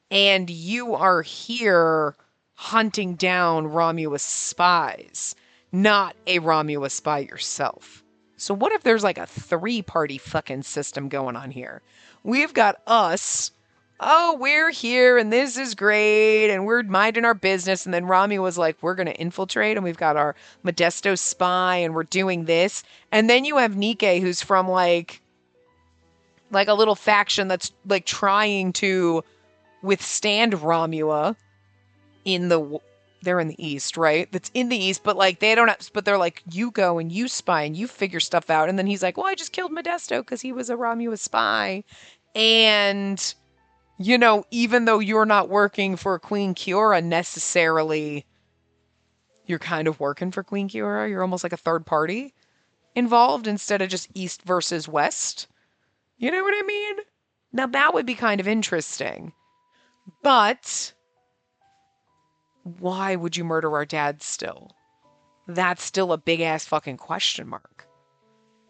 and you are here hunting down Romua's spies, not a Romua spy yourself. So what if there's like a 3-party fucking system going on here? We've got us. Oh, we're here and this is great and we're minding our business. And then Romua was like, we're going to infiltrate and we've got our Modesto spy and we're doing this. And then you have Nikke, who's from like a little faction that's like trying to withstand Romua they're in the east, right? That's in the east, but like they don't have, but they're like, you go and you spy and you figure stuff out. And then he's like, well, I just killed Modesto because he was a Romua spy. And, you know, even though you're not working for Queen Kiora necessarily, you're kind of working for Queen Kiora. You're almost like a third party involved instead of just east versus west. You know what I mean? Now that would be kind of interesting. But why would you murder our dad still? That's still a big ass fucking question mark.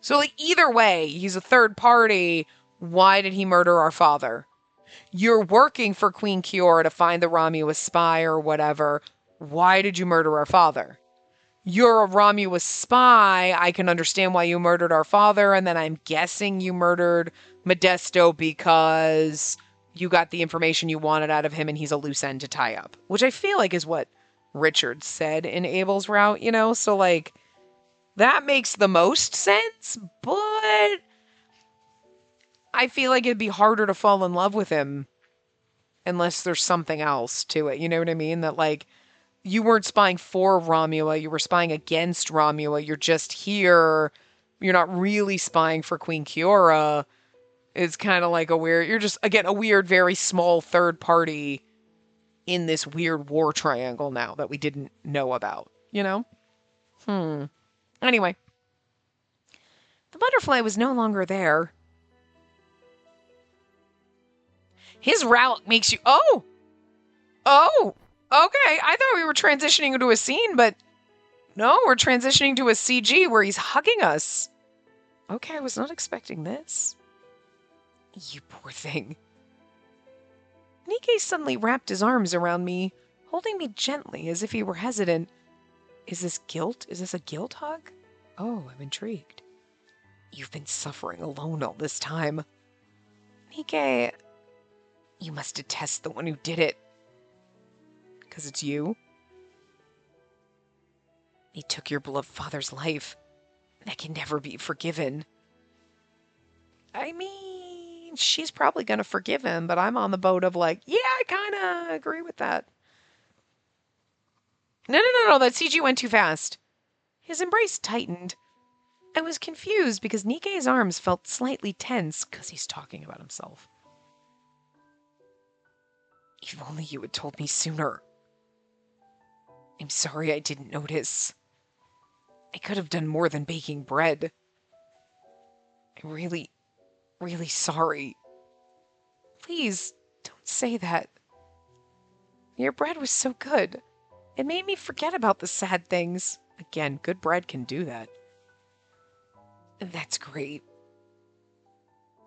So like either way, he's a third party. Why did he murder our father? You're working for Queen Kiora to find the Romua spy or whatever. Why did you murder our father? You're a Romua spy. I can understand why you murdered our father. And then I'm guessing you murdered Modesto because you got the information you wanted out of him and he's a loose end to tie up, which I feel like is what Richard said in Abel's route, you know? So like that makes the most sense, but I feel like it'd be harder to fall in love with him unless there's something else to it. You know what I mean? That like you weren't spying for Romua, you were spying against Romua. You're just here. You're not really spying for Queen Kiora. It's kind of like you're just, again, a weird, very small third party in this weird war triangle now that we didn't know about, you know? Anyway. The butterfly was no longer there. His route makes you, Oh, okay. I thought we were transitioning into a scene, but no, we're transitioning to a CG where he's hugging us. Okay, I was not expecting this. You poor thing. Nikkei suddenly wrapped his arms around me, holding me gently as if he were hesitant. Is this guilt? Is this a guilt hug? Oh, I'm intrigued. You've been suffering alone all this time. Nikkei, you must detest the one who did it. Because it's you? He took your beloved father's life. That can never be forgiven. I mean, she's probably going to forgive him, but I'm on the boat of like, yeah, I kind of agree with that. No, that CG went too fast. His embrace tightened. I was confused because Nikkei's arms felt slightly tense because he's talking about himself. If only you had told me sooner. I'm sorry I didn't notice. I could have done more than baking bread. I'm really sorry. Please, don't say that. Your bread was so good. It made me forget about the sad things. Again, good bread can do that. That's great.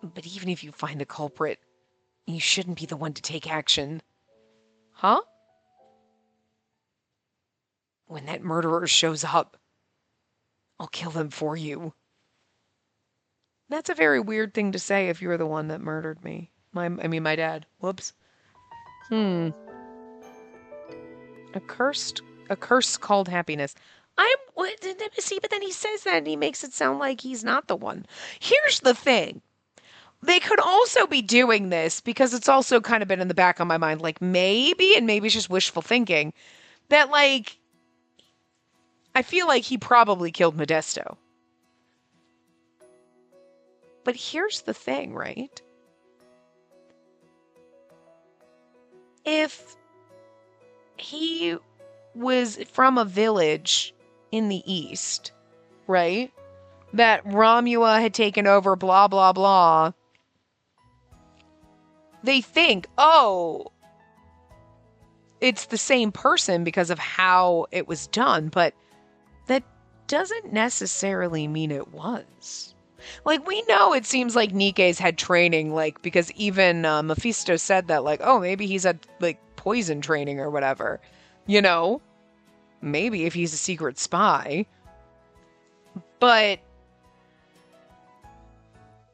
But even if you find a culprit, you shouldn't be the one to take action. Huh? When that murderer shows up, I'll kill them for you. That's a very weird thing to say if you're the one that murdered me. My dad. Whoops. A curse called happiness. See, but then he says that and he makes it sound like he's not the one. Here's the thing. They could also be doing this because it's also kind of been in the back of my mind, like maybe, and maybe it's just wishful thinking, that like, I feel like he probably killed Modesto. But here's the thing, right? If he was from a village in the east, right? That Romua had taken over, blah, blah, blah. They think, oh, it's the same person because of how it was done, but that doesn't necessarily mean it was. Like, we know it seems like Nikkei's had training, like, because even Mephisto said that, like, oh, maybe he's had, like, poison training or whatever. You know? Maybe if he's a secret spy. But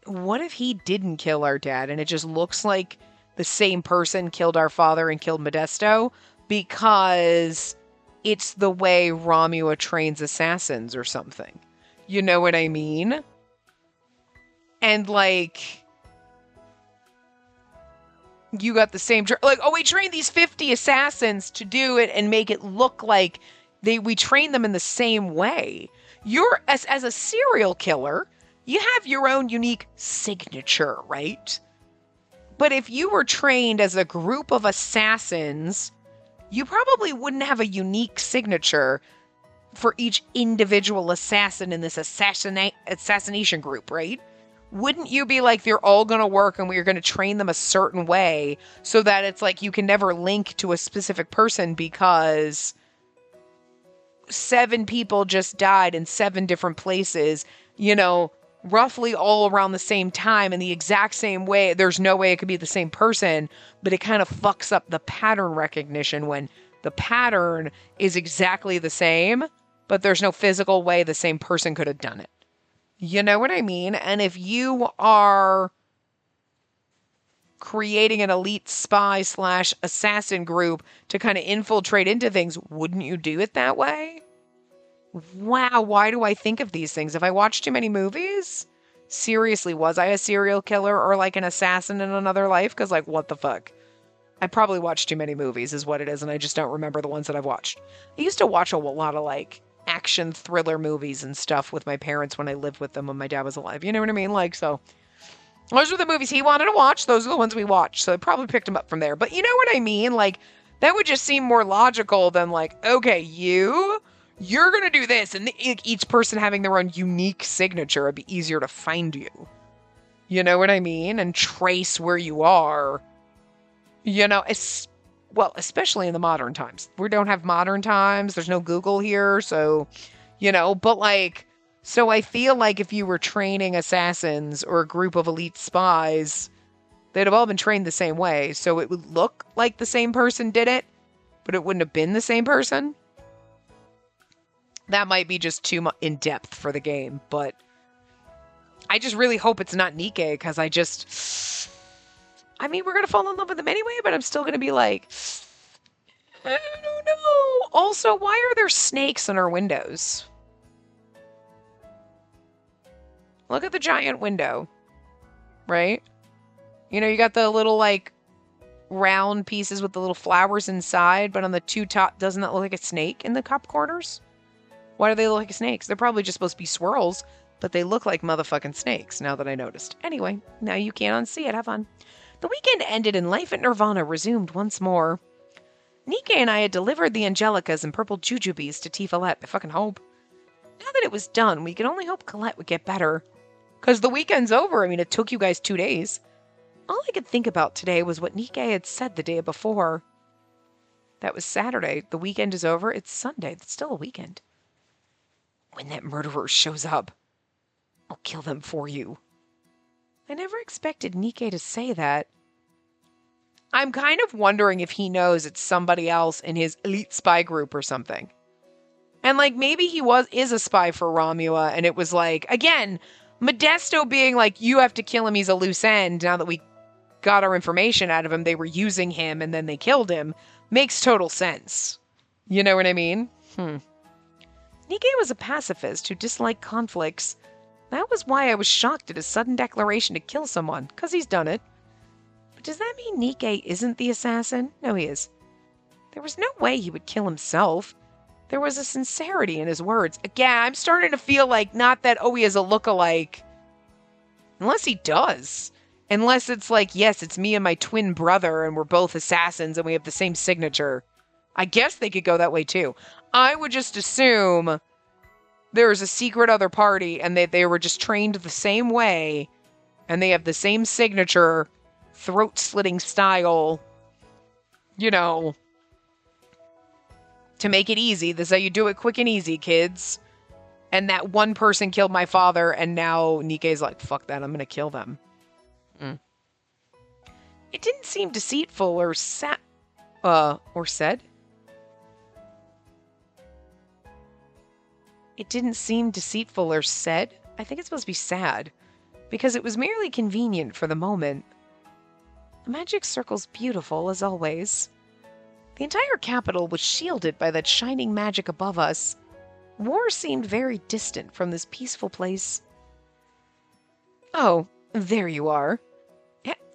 what if he didn't kill our dad and it just looks like the same person killed our father and killed Modesto because it's the way Romua trains assassins or something? You know what I mean? And like, you got the same, like, oh, we trained these 50 assassins to do it and make it look like we train them in the same way. You're, as a serial killer, you have your own unique signature, right? But if you were trained as a group of assassins, you probably wouldn't have a unique signature for each individual assassin in this assassination group, right? Wouldn't you be like, they're all going to work and we're going to train them a certain way so that it's like you can never link to a specific person because 7 people just died in 7 different places, you know, roughly all around the same time in the exact same way. There's no way it could be the same person, but it kind of fucks up the pattern recognition when the pattern is exactly the same, but there's no physical way the same person could have done it. You know what I mean? And if you are creating an elite spy / assassin group to kind of infiltrate into things, wouldn't you do it that way? Wow, why do I think of these things? Have I watched too many movies? Seriously, was I a serial killer or like an assassin in another life? Because like, what the fuck? I probably watched too many movies is what it is, and I just don't remember the ones that I've watched. I used to watch a lot of like action thriller movies and stuff with my parents when I lived with them when my dad was alive. You know what I mean? Like, so those were the movies he wanted to watch. Those are the ones we watched. So I probably picked him up from there. But you know what I mean? Like, that would just seem more logical than like, okay, you're going to do this. And each person having their own unique signature, it'd be easier to find you. You know what I mean? And trace where you are. You know, Well, especially in the modern times. We don't have modern times. There's no Google here, so, but like, so I feel like if you were training assassins or a group of elite spies, they'd have all been trained the same way. So it would look like the same person did it, but it wouldn't have been the same person. That might be just too in depth for the game, but I just really hope it's not Nikke, because I mean, we're going to fall in love with him anyway, but I'm still going to be like, I don't know. Also, why are there snakes in our windows? Look at the giant window, right? You got the little, like, round pieces with the little flowers inside, but on the two top, doesn't that look like a snake in the top corners? Why do they look like snakes? They're probably just supposed to be swirls, but they look like motherfucking snakes, now that I noticed. Anyway, now you can't unsee it. Have fun. The weekend ended and life at Nirvana resumed once more. Nikke and I had delivered the Angelicas and purple jujubes to Tiferet. I fucking hope. Now that it was done, we could only hope Colette would get better. Because the weekend's over. I mean, it took you guys 2 days. All I could think about today was what Nikke had said the day before. That was Saturday. The weekend is over. It's Sunday. It's still a weekend. When that murderer shows up, I'll kill them for you. I never expected Nikke to say that. I'm kind of wondering if he knows it's somebody else in his elite spy group or something. And like maybe he is a spy for Romula, and it was like, again, Modesto being like, you have to kill him, he's a loose end. Now that we got our information out of him, they were using him and then they killed him. Makes total sense. You know what I mean? Nikke was a pacifist who disliked conflicts. That was why I was shocked at his sudden declaration to kill someone, because he's done it. But does that mean Nikke isn't the assassin? No, he is. There was no way he would kill himself. There was a sincerity in his words. Again, I'm starting to feel like not that, he is a lookalike. Unless he does. Unless it's like, yes, it's me and my twin brother, and we're both assassins, and we have the same signature. I guess they could go that way, too. I would just assume there is a secret other party, and they were just trained the same way, and they have the same signature, throat-slitting style, to make it easy. This is how you do it quick and easy, kids. And that one person killed my father, and now Nikke's like, fuck that, I'm gonna kill them. It didn't seem deceitful or said. It didn't seem deceitful or said. I think it's supposed to be sad, because it was merely convenient for the moment. The magic circle's beautiful, as always. The entire capital was shielded by that shining magic above us. War seemed very distant from this peaceful place. Oh, there you are.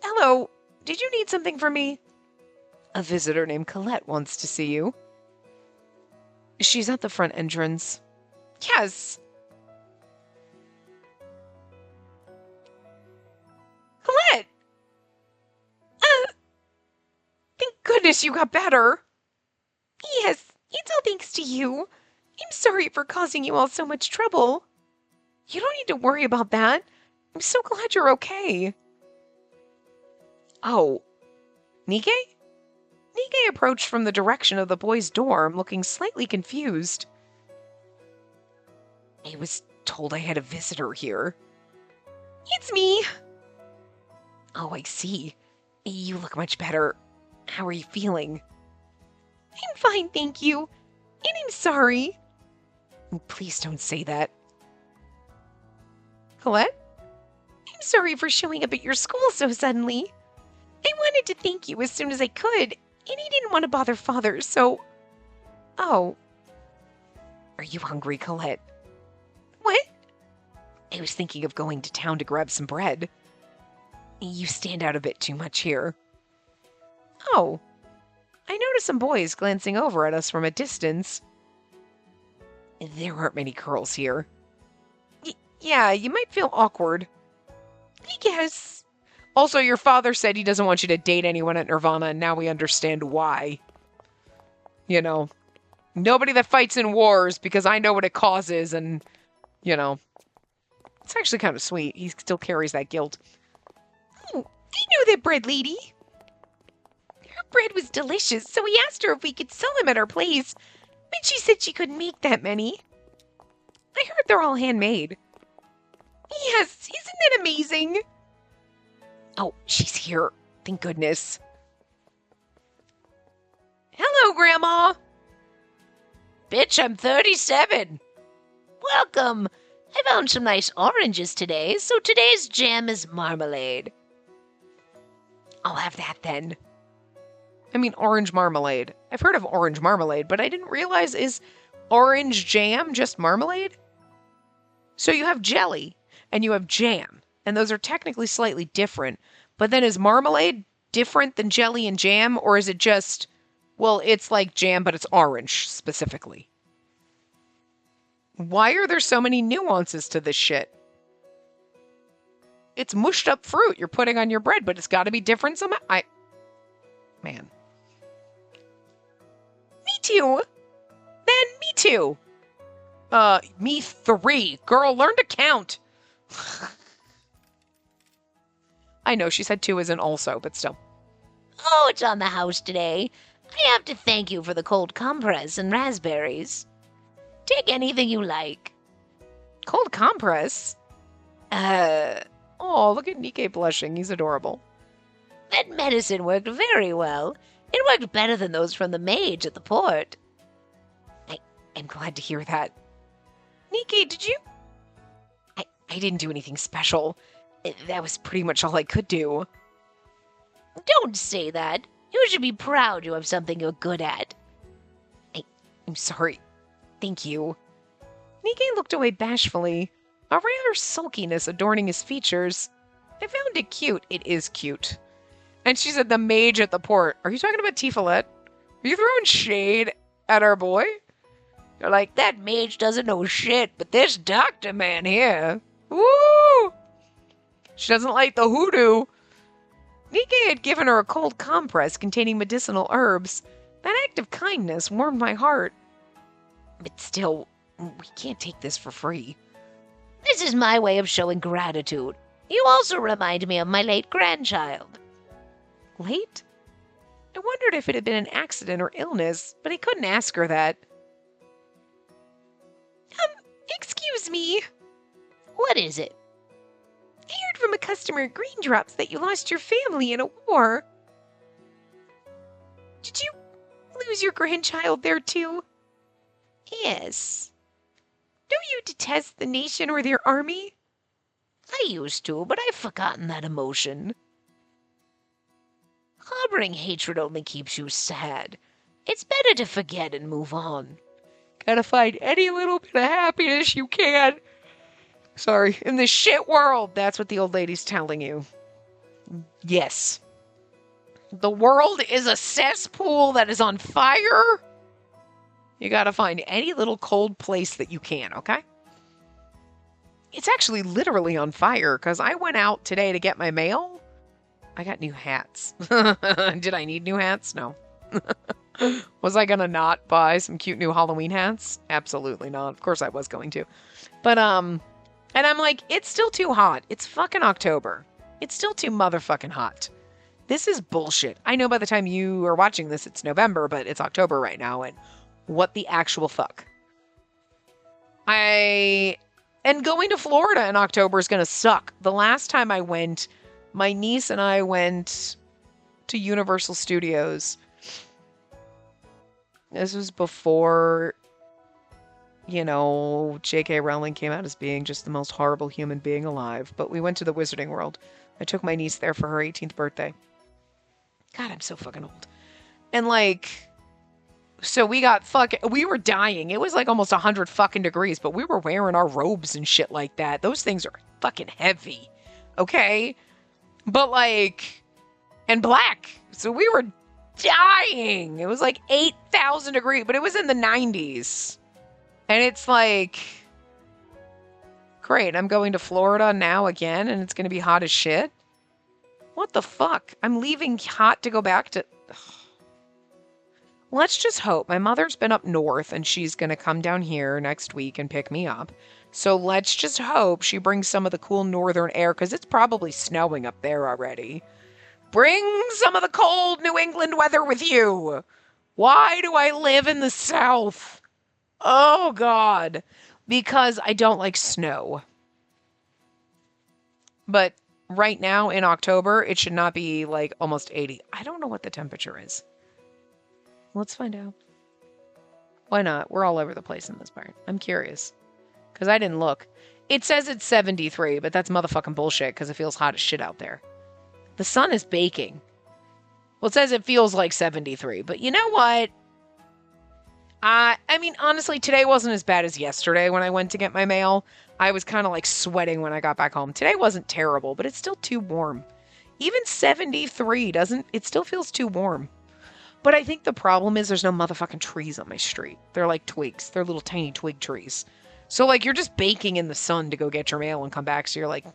Hello, did you need something from me? A visitor named Colette wants to see you. She's at the front entrance. Yes. Colette! Thank goodness you got better. Yes, it's all thanks to you. I'm sorry for causing you all so much trouble. You don't need to worry about that. I'm so glad you're okay. Oh, Nikke? Nikke approached from the direction of the boys' dorm, looking slightly confused. I was told I had a visitor here. It's me. Oh, I see. You look much better. How are you feeling? I'm fine, thank you. And I'm sorry. Please don't say that. Colette? I'm sorry for showing up at your school so suddenly. I wanted to thank you as soon as I could, and I didn't want to bother Father, so... Oh. Are you hungry, Colette? What? I was thinking of going to town to grab some bread. You stand out a bit too much here. Oh. I noticed some boys glancing over at us from a distance. There aren't many girls here. Yeah, you might feel awkward. I guess. Also, your father said he doesn't want you to date anyone at Nirvana, and now we understand why. Nobody that fights in wars, because I know what it causes, and, it's actually kind of sweet. He still carries that guilt. Oh, I know that bread lady. bread was delicious, so we asked her if we could sell them at our place, but she said she couldn't make that many. I heard they're all handmade. Yes, isn't that amazing? Oh, she's here. Thank goodness. Hello, Grandma. Bitch, I'm 37. Welcome. I found some nice oranges today, so today's jam is marmalade. I'll have that then. I mean, orange marmalade. I've heard of orange marmalade, but I didn't realize is orange jam just marmalade? So you have jelly and you have jam, and those are technically slightly different. But then is marmalade different than jelly and jam, or is it just, well, it's like jam, but it's orange specifically? Why are there so many nuances to this shit? It's mushed up fruit you're putting on your bread, but it's got to be different somehow. Man. Me too. Then me too. Me 3. Girl, learn to count. I know she said 2 isn't also, but still. Oh, it's on the house today. I have to thank you for the cold compress and raspberries. Take anything you like. Cold compress? Oh, look at Nikkei blushing. He's adorable. That medicine worked very well. It worked better than those from the mage at the port. I'm glad to hear that. Nikkei, did you? I didn't do anything special. That was pretty much all I could do. Don't say that. You should be proud you have something you're good at. I'm sorry. Thank you. Nikkei looked away bashfully, a rare sulkiness adorning his features. I found it cute. It is cute. And she said, the mage at the port. Are you talking about Tifalet? Are you throwing shade at our boy? You're like, that mage doesn't know shit, but this doctor man here. Woo! She doesn't like the hoodoo. Nikkei had given her a cold compress containing medicinal herbs. That act of kindness warmed my heart. But still, we can't take this for free. This is my way of showing gratitude. You also remind me of my late grandchild. Late? I wondered if it had been an accident or illness, but I couldn't ask her that. Excuse me. What is it? I heard from a customer at Green Drops that you lost your family in a war. Did you lose your grandchild there too? Yes. Don't you detest the nation or their army? I used to, but I've forgotten that emotion. Harboring hatred only keeps you sad. It's better to forget and move on. Gotta find any little bit of happiness you can. Sorry, in this shit world. That's what the old lady's telling you. Yes. The world is a cesspool that is on fire. You gotta find any little cold place that you can, okay? It's actually literally on fire, because I went out today to get my mail. I got new hats. Did I need new hats? No. Was I gonna not buy some cute new Halloween hats? Absolutely not. Of course I was going to. But, and I'm like, it's still too hot. It's fucking October. It's still too motherfucking hot. This is bullshit. I know by the time you are watching this, it's November, but it's October right now, and what the actual fuck? And going to Florida in October is gonna suck. The last time I went, my niece and I went to Universal Studios. This was before, J.K. Rowling came out as being just the most horrible human being alive. But we went to the Wizarding World. I took my niece there for her 18th birthday. God, I'm so fucking old. And so we were dying. It was like almost 100 fucking degrees, but we were wearing our robes and shit like that. Those things are fucking heavy. Okay? But and black. So we were dying. It was like 8,000 degrees, but it was in the 90s. And it's great, I'm going to Florida now again, and it's going to be hot as shit. What the fuck? I'm leaving hot to go back to... Ugh. Let's just hope. My mother's been up north, and she's going to come down here next week and pick me up. So let's just hope she brings some of the cool northern air, because it's probably snowing up there already. Bring some of the cold New England weather with you. Why do I live in the South? Oh, God. Because I don't like snow. But right now in October, it should not be like almost 80. I don't know what the temperature is. Let's find out. Why not? We're all over the place in this part. I'm curious. Because I didn't look. It says it's 73, but that's motherfucking bullshit because it feels hot as shit out there. The sun is baking. Well, it says it feels like 73, but you know what? I mean, honestly, today wasn't as bad as yesterday when I went to get my mail. I was kind of like sweating when I got back home. Today wasn't terrible, but it's still too warm. Even 73 it still feels too warm. But I think the problem is there's no motherfucking trees on my street. They're like twigs. They're little tiny twig trees. So like you're just baking in the sun to go get your mail and come back. So you're like,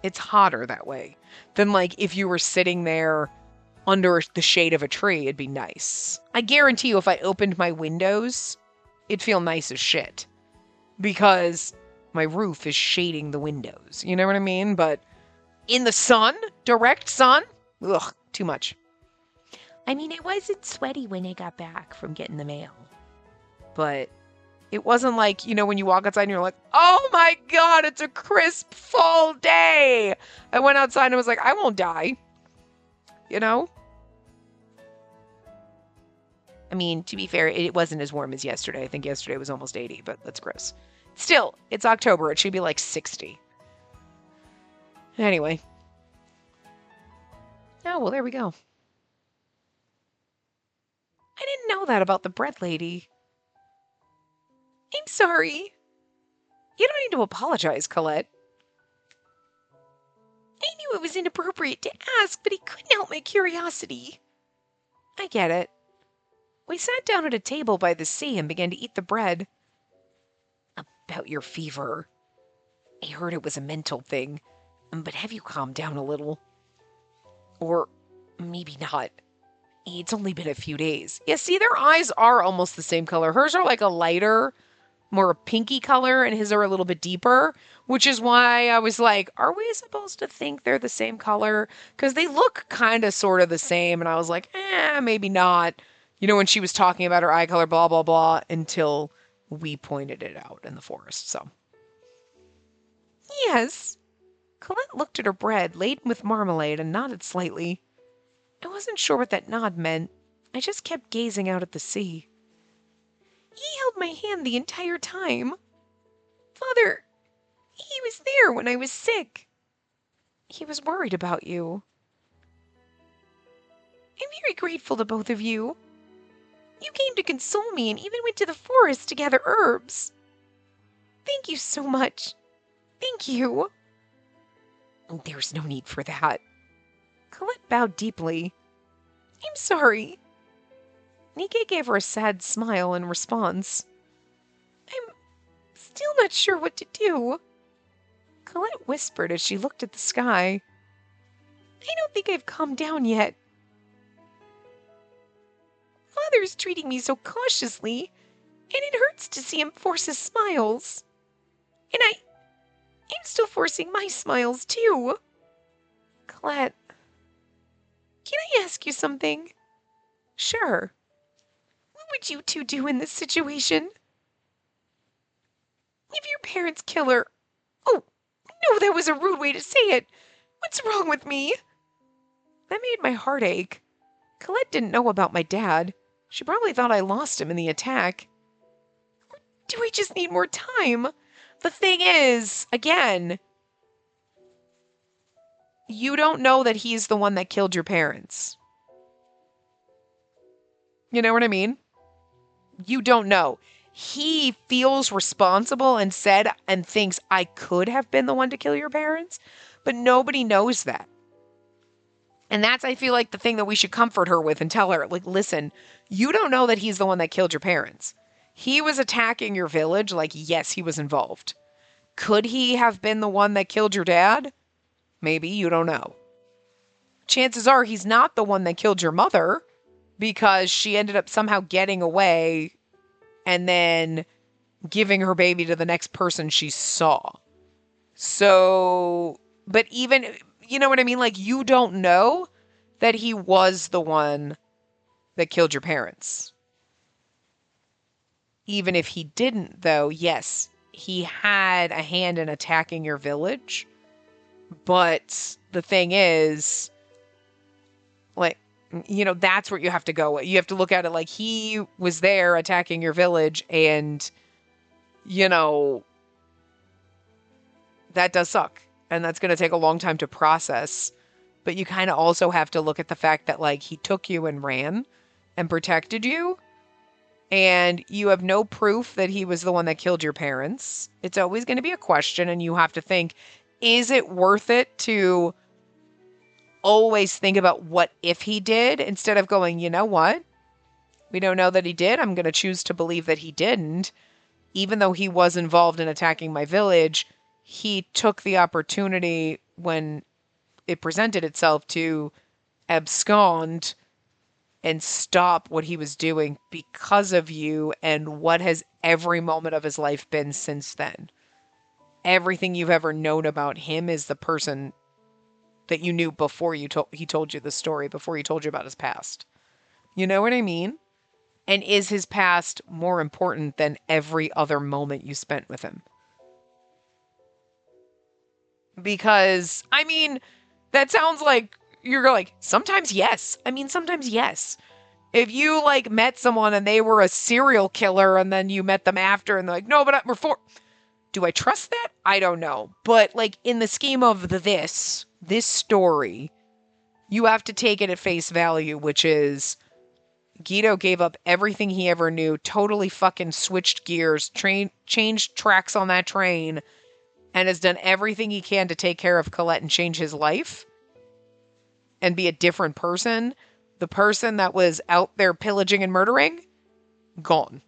it's hotter that way than like if you were sitting there under the shade of a tree, it'd be nice. I guarantee you if I opened my windows, it'd feel nice as shit. Because my roof is shading the windows. You know what I mean? But in the sun, direct sun, ugh, too much. I mean, it wasn't sweaty when I got back from getting the mail. But it wasn't like, you know, when you walk outside and you're like, oh my God, it's a crisp fall day. I went outside and was like, I won't die. You know? I mean, to be fair, it wasn't as warm as yesterday. I think yesterday was almost 80, but that's gross. Still, it's October. It should be like 60. Anyway. Oh, well, there we go. I didn't know that about the bread lady. I'm sorry. You don't need to apologize, Colette. I knew it was inappropriate to ask, but he couldn't help my curiosity. I get it. We sat down at a table by the sea and began to eat the bread. About your fever. I heard it was a mental thing, but have you calmed down a little? Or maybe not. It's only been a few days. Yeah, see, their eyes are almost the same color. Hers are like a lighter, more pinky color, and his are a little bit deeper, which is why I was like, are we supposed to think they're the same color? Because they look kind of sort of the same, and I was like, maybe not. You know, when she was talking about her eye color, blah, blah, blah, until we pointed it out in the forest, so. Yes. Colette looked at her bread, laden with marmalade, and nodded slightly. I wasn't sure what that nod meant. I just kept gazing out at the sea. He held my hand the entire time. Father, he was there when I was sick. He was worried about you. I'm very grateful to both of you. You came to console me and even went to the forest to gather herbs. Thank you so much. Thank you. There's no need for that. Colette bowed deeply. I'm sorry. Nike gave her a sad smile in response. I'm still not sure what to do. Colette whispered as she looked at the sky. I don't think I've calmed down yet. Father's treating me so cautiously, and it hurts to see him force his smiles. And I'm still forcing my smiles, too. Colette, can I ask you something? Sure. What would you two do in this situation? If your parents kill her... Oh, no, that was a rude way to say it. What's wrong with me? That made my heart ache. Colette didn't know about my dad. She probably thought I lost him in the attack. Or do I just need more time? The thing is, again, you don't know that he's the one that killed your parents. You know what I mean? You don't know. He feels responsible and said and thinks I could have been the one to kill your parents, but nobody knows that. And that's, I feel like, the thing that we should comfort her with and tell her, like, listen, you don't know that he's the one that killed your parents. He was attacking your village, like, yes, he was involved. Could he have been the one that killed your dad? Maybe, you don't know. Chances are he's not the one that killed your mother because she ended up somehow getting away and then giving her baby to the next person she saw. So, but even, you know what I mean? Like, you don't know. that he was the one that killed your parents. Even if he didn't, though, yes, he had a hand in attacking your village. But the thing is, like, that's where you have to go. You have to look at it like he was there attacking your village, and, that does suck. And that's going to take a long time to process. But you kind of also have to look at the fact that, like, he took you and ran and protected you. And you have no proof that he was the one that killed your parents. It's always going to be a question, and you have to think, is it worth it to always think about what if he did, instead of going, you know what? We don't know that he did. I'm going to choose to believe that he didn't. Even though he was involved in attacking my village, he took the opportunity when it presented itself to abscond and stop what he was doing because of you. And what has every moment of his life been since then? Everything you've ever known about him is the person that you knew before he told you the story, before he told you about his past. You know what I mean? And is his past more important than every other moment you spent with him? Because, that sounds like you're like, sometimes yes. Sometimes yes. If you, like, met someone and they were a serial killer and then you met them after and they're like, no, but we're for... Do I trust that? I don't know. But, like, in the scheme of this story, you have to take it at face value, which is Guido gave up everything he ever knew, totally fucking switched gears, changed tracks on that train, and has done everything he can to take care of Colette and change his life and be a different person. The person that was out there pillaging and murdering, gone.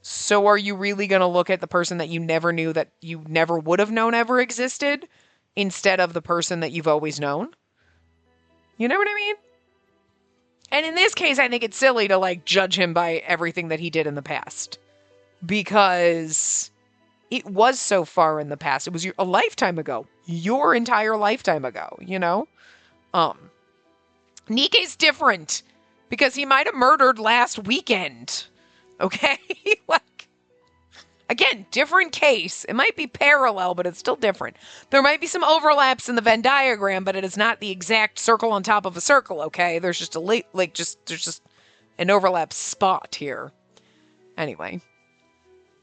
So are you really going to look at the person that you never knew, that you never would have known ever existed, instead of the person that you've always known? You know what I mean? And in this case, I think it's silly to, like, judge him by everything that he did in the past. Because it was so far in the past. It was a lifetime ago. Your entire lifetime ago, Nike's different. Because he might have murdered last weekend. Okay? Like, again, different case. It might be parallel, but it's still different. There might be some overlaps in the Venn diagram, but it is not the exact circle on top of a circle, okay? There's just there's just an overlap spot here. Anyway.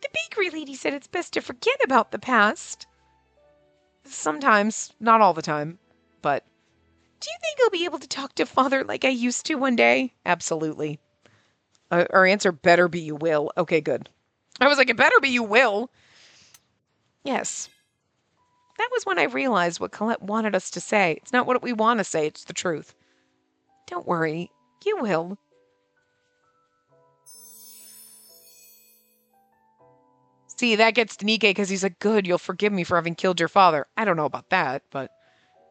The bakery lady said it's best to forget about the past. Sometimes, not all the time, but do you think I'll be able to talk to Father like I used to one day? Absolutely. Our answer better be you will. Okay, good. I was like, it better be you will. Yes. That was when I realized what Colette wanted us to say. It's not what we want to say, it's the truth. Don't worry, you will. See, that gets to Nike because he's like, good, you'll forgive me for having killed your father. I don't know about that, but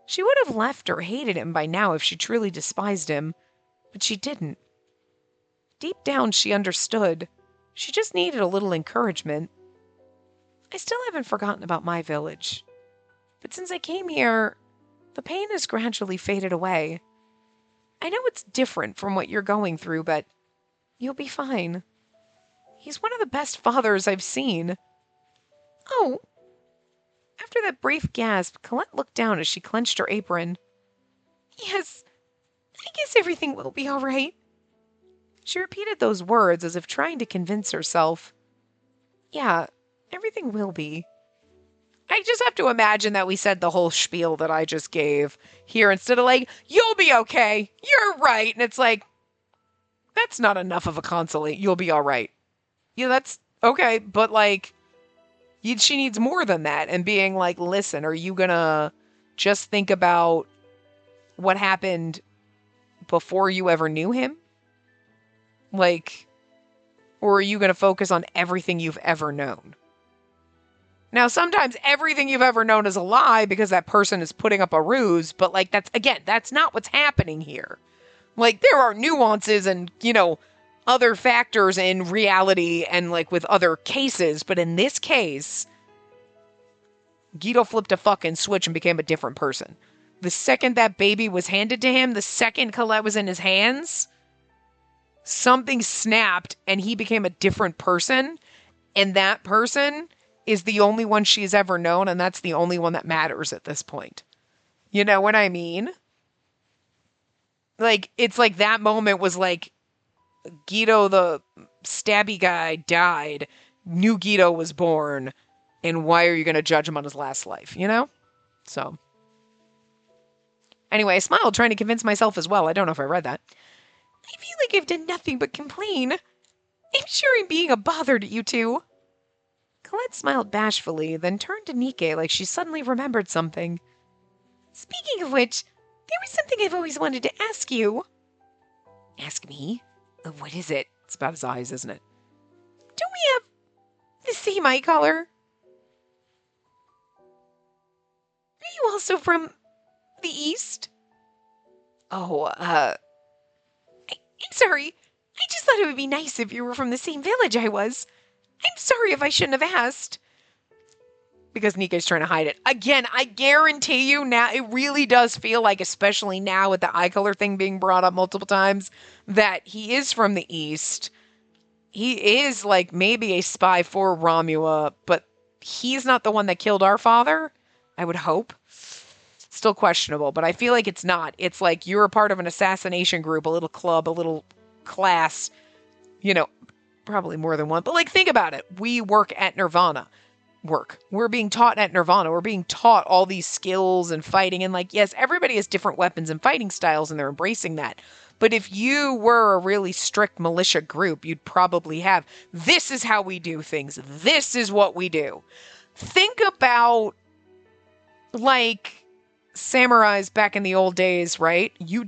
she would have left or hated him by now if she truly despised him. But she didn't. Deep down, she understood. She just needed a little encouragement. I still haven't forgotten about my village. But since I came here, the pain has gradually faded away. I know it's different from what you're going through, but you'll be fine. He's one of the best fathers I've seen. Oh. After that brief gasp, Colette looked down as she clenched her apron. Yes, I guess everything will be all right. She repeated those words as if trying to convince herself. Yeah, everything will be. I just have to imagine that we said the whole spiel that I just gave here instead of like, you'll be okay, you're right. And it's like, that's not enough of a consolation. You'll be all right. Yeah, that's okay. But like, she needs more than that. And being like, listen, are you gonna just think about what happened before you ever knew him? Like, or are you going to focus on everything you've ever known? Now, sometimes everything you've ever known is a lie because that person is putting up a ruse, but like, that's not what's happening here. Like, there are nuances and, other factors in reality and like with other cases, but in this case, Guido flipped a fucking switch and became a different person. the second that baby was handed to him, the second Colette was in his hands, something snapped and he became a different person. And that person is the only one she's ever known, and that's the only one that matters at this point. You know what I mean? Like, it's like that moment was like Guido, the stabby guy, died. New Guido was born. And why are you going to judge him on his last life, you know? So, anyway, I smiled trying to convince myself as well. I don't know if I read that. I feel like I've done nothing but complain. I'm sure I'm being a bother to you two. Colette smiled bashfully, then turned to Nike like she suddenly remembered something. Speaking of which, there was something I've always wanted to ask you. Ask me? What is it? It's about his eyes, isn't it? Don't we have the same eye color? Are you also from the East? Oh, I'm sorry. I just thought it would be nice if you were from the same village I was. I'm sorry if I shouldn't have asked. Because Nika's trying to hide it. Again, I guarantee you now, it really does feel like, especially now with the eye color thing being brought up multiple times, that he is from the East. He is like maybe a spy for Romula, but he's not the one that killed our father. I would hope. Still questionable, but I feel like it's not. It's like you're a part of an assassination group, a little club, a little class, you know, probably more than one. But like, think about it. We work at Nirvana. We're being taught at Nirvana. We're being taught all these skills and fighting. And like, yes, everybody has different weapons and fighting styles and they're embracing that. But if you were a really strict militia group, you'd probably have, this is how we do things. This is what we do. Think about like samurais back in the old days, right? You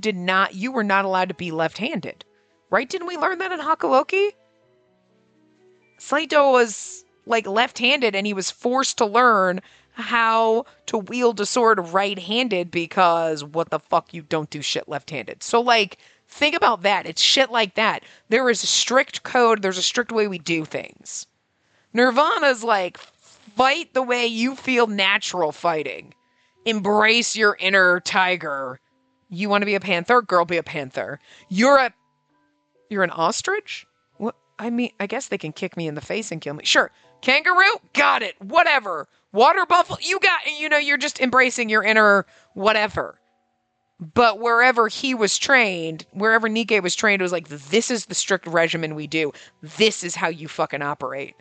were not allowed to be left-handed, right? Didn't we learn that in Hakuoki? Saito was like left-handed and he was forced to learn how to wield a sword right-handed because what the fuck, you don't do shit left-handed. So like, think about that. It's shit like that. There is a strict code. There's a strict way we do things. Nirvana's like, fight the way you feel natural fighting. Embrace your inner tiger. You want to be a panther? Girl, be a panther. You're an ostrich? What? I mean, I guess they can kick me in the face and kill me. Sure. Kangaroo? Got it. Whatever. Water buffalo? You got, you're just embracing your inner whatever. But wherever he was trained, wherever Nike was trained, it was like, this is the strict regimen we do. This is how you fucking operate.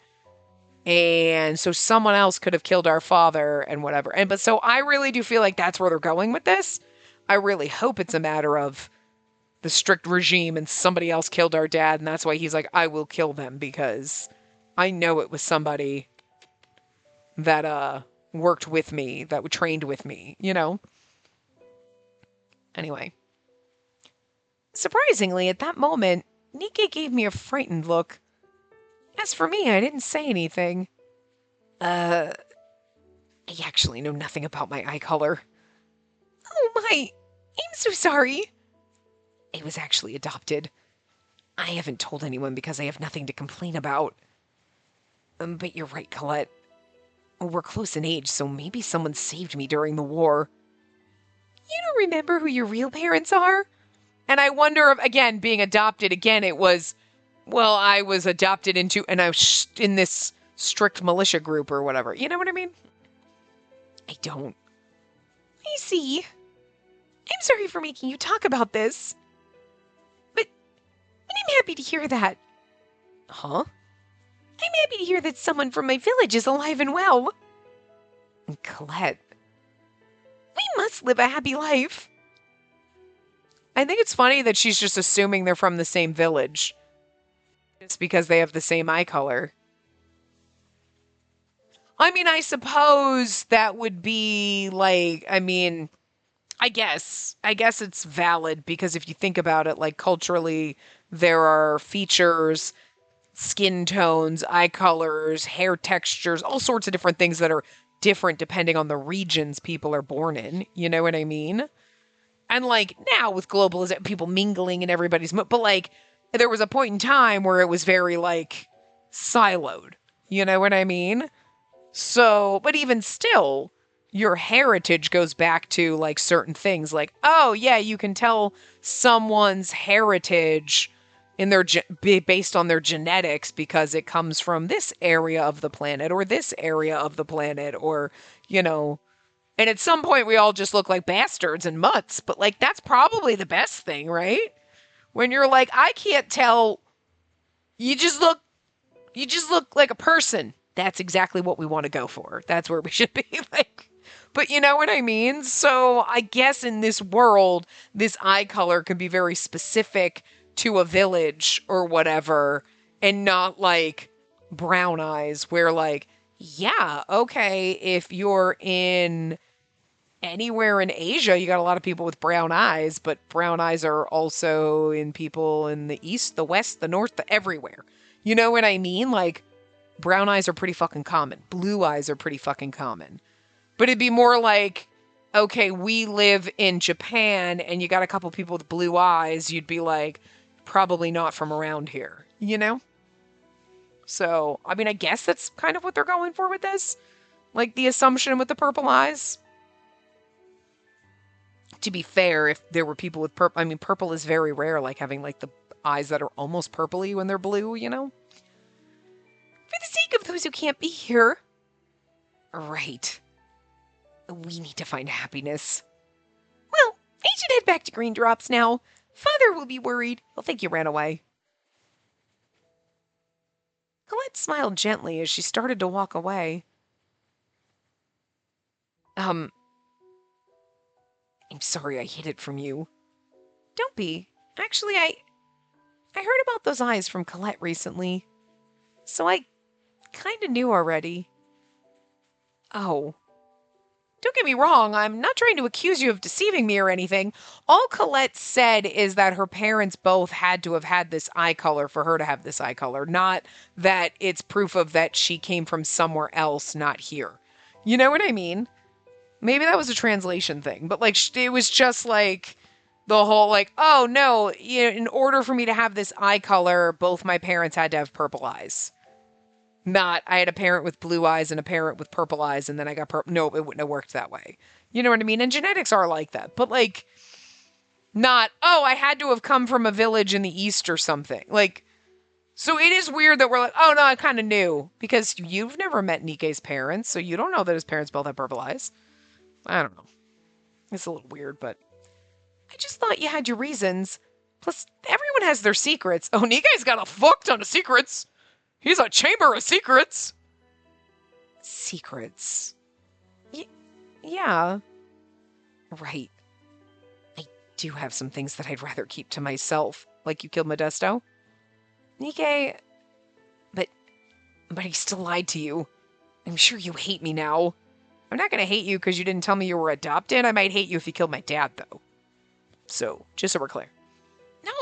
And so someone else could have killed our father and whatever. But so I really do feel like that's where they're going with this. I really hope it's a matter of the strict regime and somebody else killed our dad. And that's why he's like, I will kill them because I know it was somebody that worked with me, that trained with me, Anyway. Surprisingly, at that moment, Nike gave me a frightened look. As for me, I didn't say anything. I actually know nothing about my eye color. Oh my, I'm so sorry. It was actually adopted. I haven't told anyone because I have nothing to complain about. But you're right, Colette. We're close in age, so maybe someone saved me during the war. You don't remember who your real parents are? And I wonder if, again, being adopted, again, it was, well, I was adopted into, and I was in this strict militia group or whatever. You know what I mean? I don't. I see. I'm sorry for making you talk about this. But I'm happy to hear that. Huh? I'm happy to hear that someone from my village is alive and well. Colette. We must live a happy life. I think it's funny that she's just assuming they're from the same village. Just because they have the same eye color. I mean, I suppose that would be like, I guess it's valid because if you think about it, like culturally, there are features, skin tones, eye colors, hair textures, all sorts of different things that are different depending on the regions people are born in. You know what I mean? And like now with globalization, people mingling and everybody's, but like there was a point in time where it was very like siloed. You know what I mean? So, but even still, your heritage goes back to like certain things like, oh yeah, you can tell someone's heritage in their based on their genetics because it comes from this area of the planet or this area of the planet, or you know, and at some point we all just look like bastards and mutts, but like that's probably the best thing, right? When you're like, I can't tell, you just look like a person. That's exactly what we want to go for. That's where we should be. Like, but you know what I mean? So I guess in this world, this eye color can be very specific to a village or whatever, and not like brown eyes, where like, yeah, okay, if you're in anywhere in Asia, you got a lot of people with brown eyes, but brown eyes are also in people in the east, the west, the north, everywhere. You know what I mean? Like, brown eyes are pretty fucking common. Blue eyes are pretty fucking common. But it'd be more like, okay, we live in Japan and you got a couple people with blue eyes, you'd be like, probably not from around here, you know? So, I mean, I guess that's kind of what they're going for with this. Like, the assumption with the purple eyes. To be fair, if there were people with purple, I mean, purple is very rare, like having like the eyes that are almost purpley when they're blue, you know? For the sake of those who can't be here. Right. We need to find happiness. Well, I should head back to Green Drops now. Father will be worried. He'll think you ran away. Colette smiled gently as she started to walk away. I'm sorry I hid it from you. Don't be. Actually, I heard about those eyes from Colette recently. So I kinda knew already. Oh. Don't get me wrong, I'm not trying to accuse you of deceiving me or anything. All Colette said is that her parents both had to have had this eye color for her to have this eye color, not that it's proof of that she came from somewhere else, not here. You know what I mean? Maybe that was a translation thing, but like it was just like the whole like, oh no, in order for me to have this eye color, both my parents had to have purple eyes. Not, I had a parent with blue eyes and a parent with purple eyes, and then I got purple. No, it wouldn't have worked that way. You know what I mean? And genetics are like that. But, like, not, oh, I had to have come from a village in the East or something. Like, so it is weird that we're like, oh, no, I kind of knew. Because you've never met Nikkei's parents, so you don't know that his parents both have purple eyes. I don't know. It's a little weird, but I just thought you had your reasons. Plus, everyone has their secrets. Oh, Nikkei's got a fuck ton of secrets. He's a chamber of secrets. Secrets? Yeah. Right. I do have some things that I'd rather keep to myself. Like you killed Modesto? Nikkei... But he still lied to you. I'm sure you hate me now. I'm not gonna hate you because you didn't tell me you were adopted. I might hate you if you killed my dad, though. So, just so we're clear.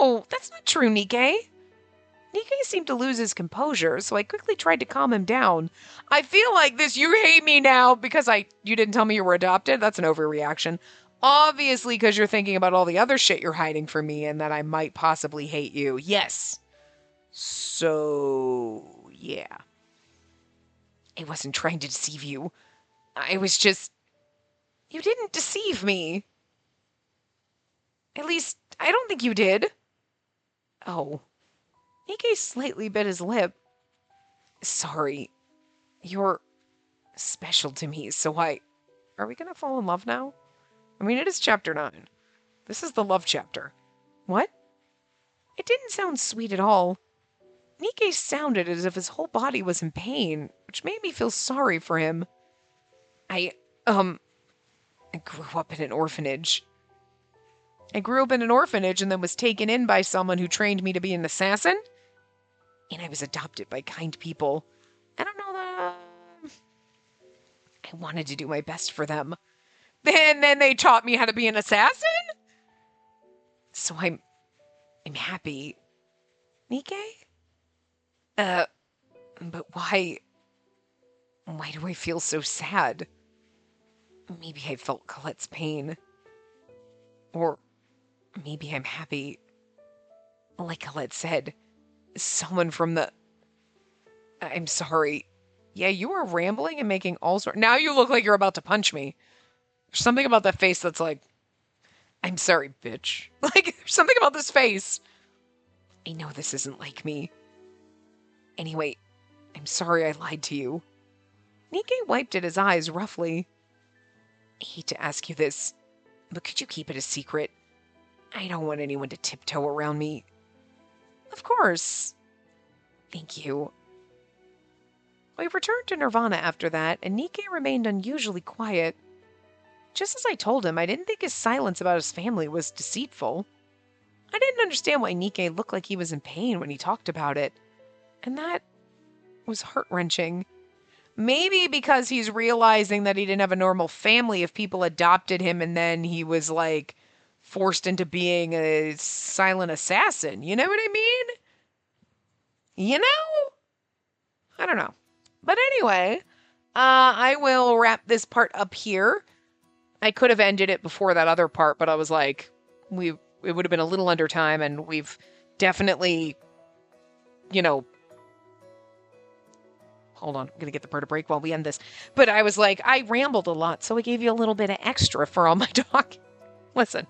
No, that's not true, Nikkei. Nikkei seemed to lose his composure, so I quickly tried to calm him down. I feel like this, you hate me now because you didn't tell me you were adopted? That's an overreaction. Obviously, because you're thinking about all the other shit you're hiding from me and that I might possibly hate you. Yes. So, yeah. I wasn't trying to deceive you. I was just... You didn't deceive me. At least, I don't think you did. Oh. Nikkei slightly bit his lip. Sorry. You're special to me, so Are we gonna fall in love now? I mean, it is chapter 9. This is the love chapter. What? It didn't sound sweet at all. Nikkei sounded as if his whole body was in pain, which made me feel sorry for him. I grew up in an orphanage. I grew up in an orphanage and then was taken in by someone who trained me to be an assassin. And I was adopted by kind people. I don't know that... I wanted to do my best for them. And then they taught me how to be an assassin? So I'm happy. Nikkei? But why... Why do I feel so sad? Maybe I felt Colette's pain. Or maybe I'm happy. Like Colette said, someone from the... I'm sorry. Yeah, you were rambling and making all sorts. Now you look like you're about to punch me. There's something about that face that's like, I'm sorry, bitch. Like, there's something about this face. I know this isn't like me. Anyway, I'm sorry I lied to you. Nikkei wiped at his eyes roughly. I hate to ask you this, but could you keep it a secret? I don't want anyone to tiptoe around me. Of course. Thank you. We returned to Nirvana after that, and Nikkei remained unusually quiet. Just as I told him, I didn't think his silence about his family was deceitful. I didn't understand why Nikkei looked like he was in pain when he talked about it, and that was heart-wrenching. Maybe because he's realizing that he didn't have a normal family if people adopted him and then he was, like, forced into being a silent assassin. You know what I mean? You know? I don't know. But anyway, I will wrap this part up here. I could have ended it before that other part, but I was like, it would have been a little under time, and we've definitely, hold on, I'm going to get the part of break while we end this. But I was like, I rambled a lot, so I gave you a little bit of extra for all my talk. Listen,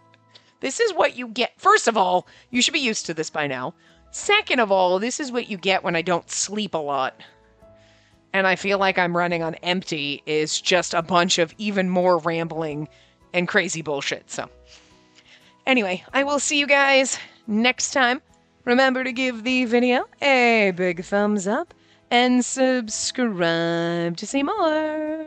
this is what you get. First of all, you should be used to this by now. Second of all, this is what you get when I don't sleep a lot. And I feel like I'm running on empty is just a bunch of even more rambling and crazy bullshit. So anyway, I will see you guys next time. Remember to give the video a big thumbs up and subscribe to see more.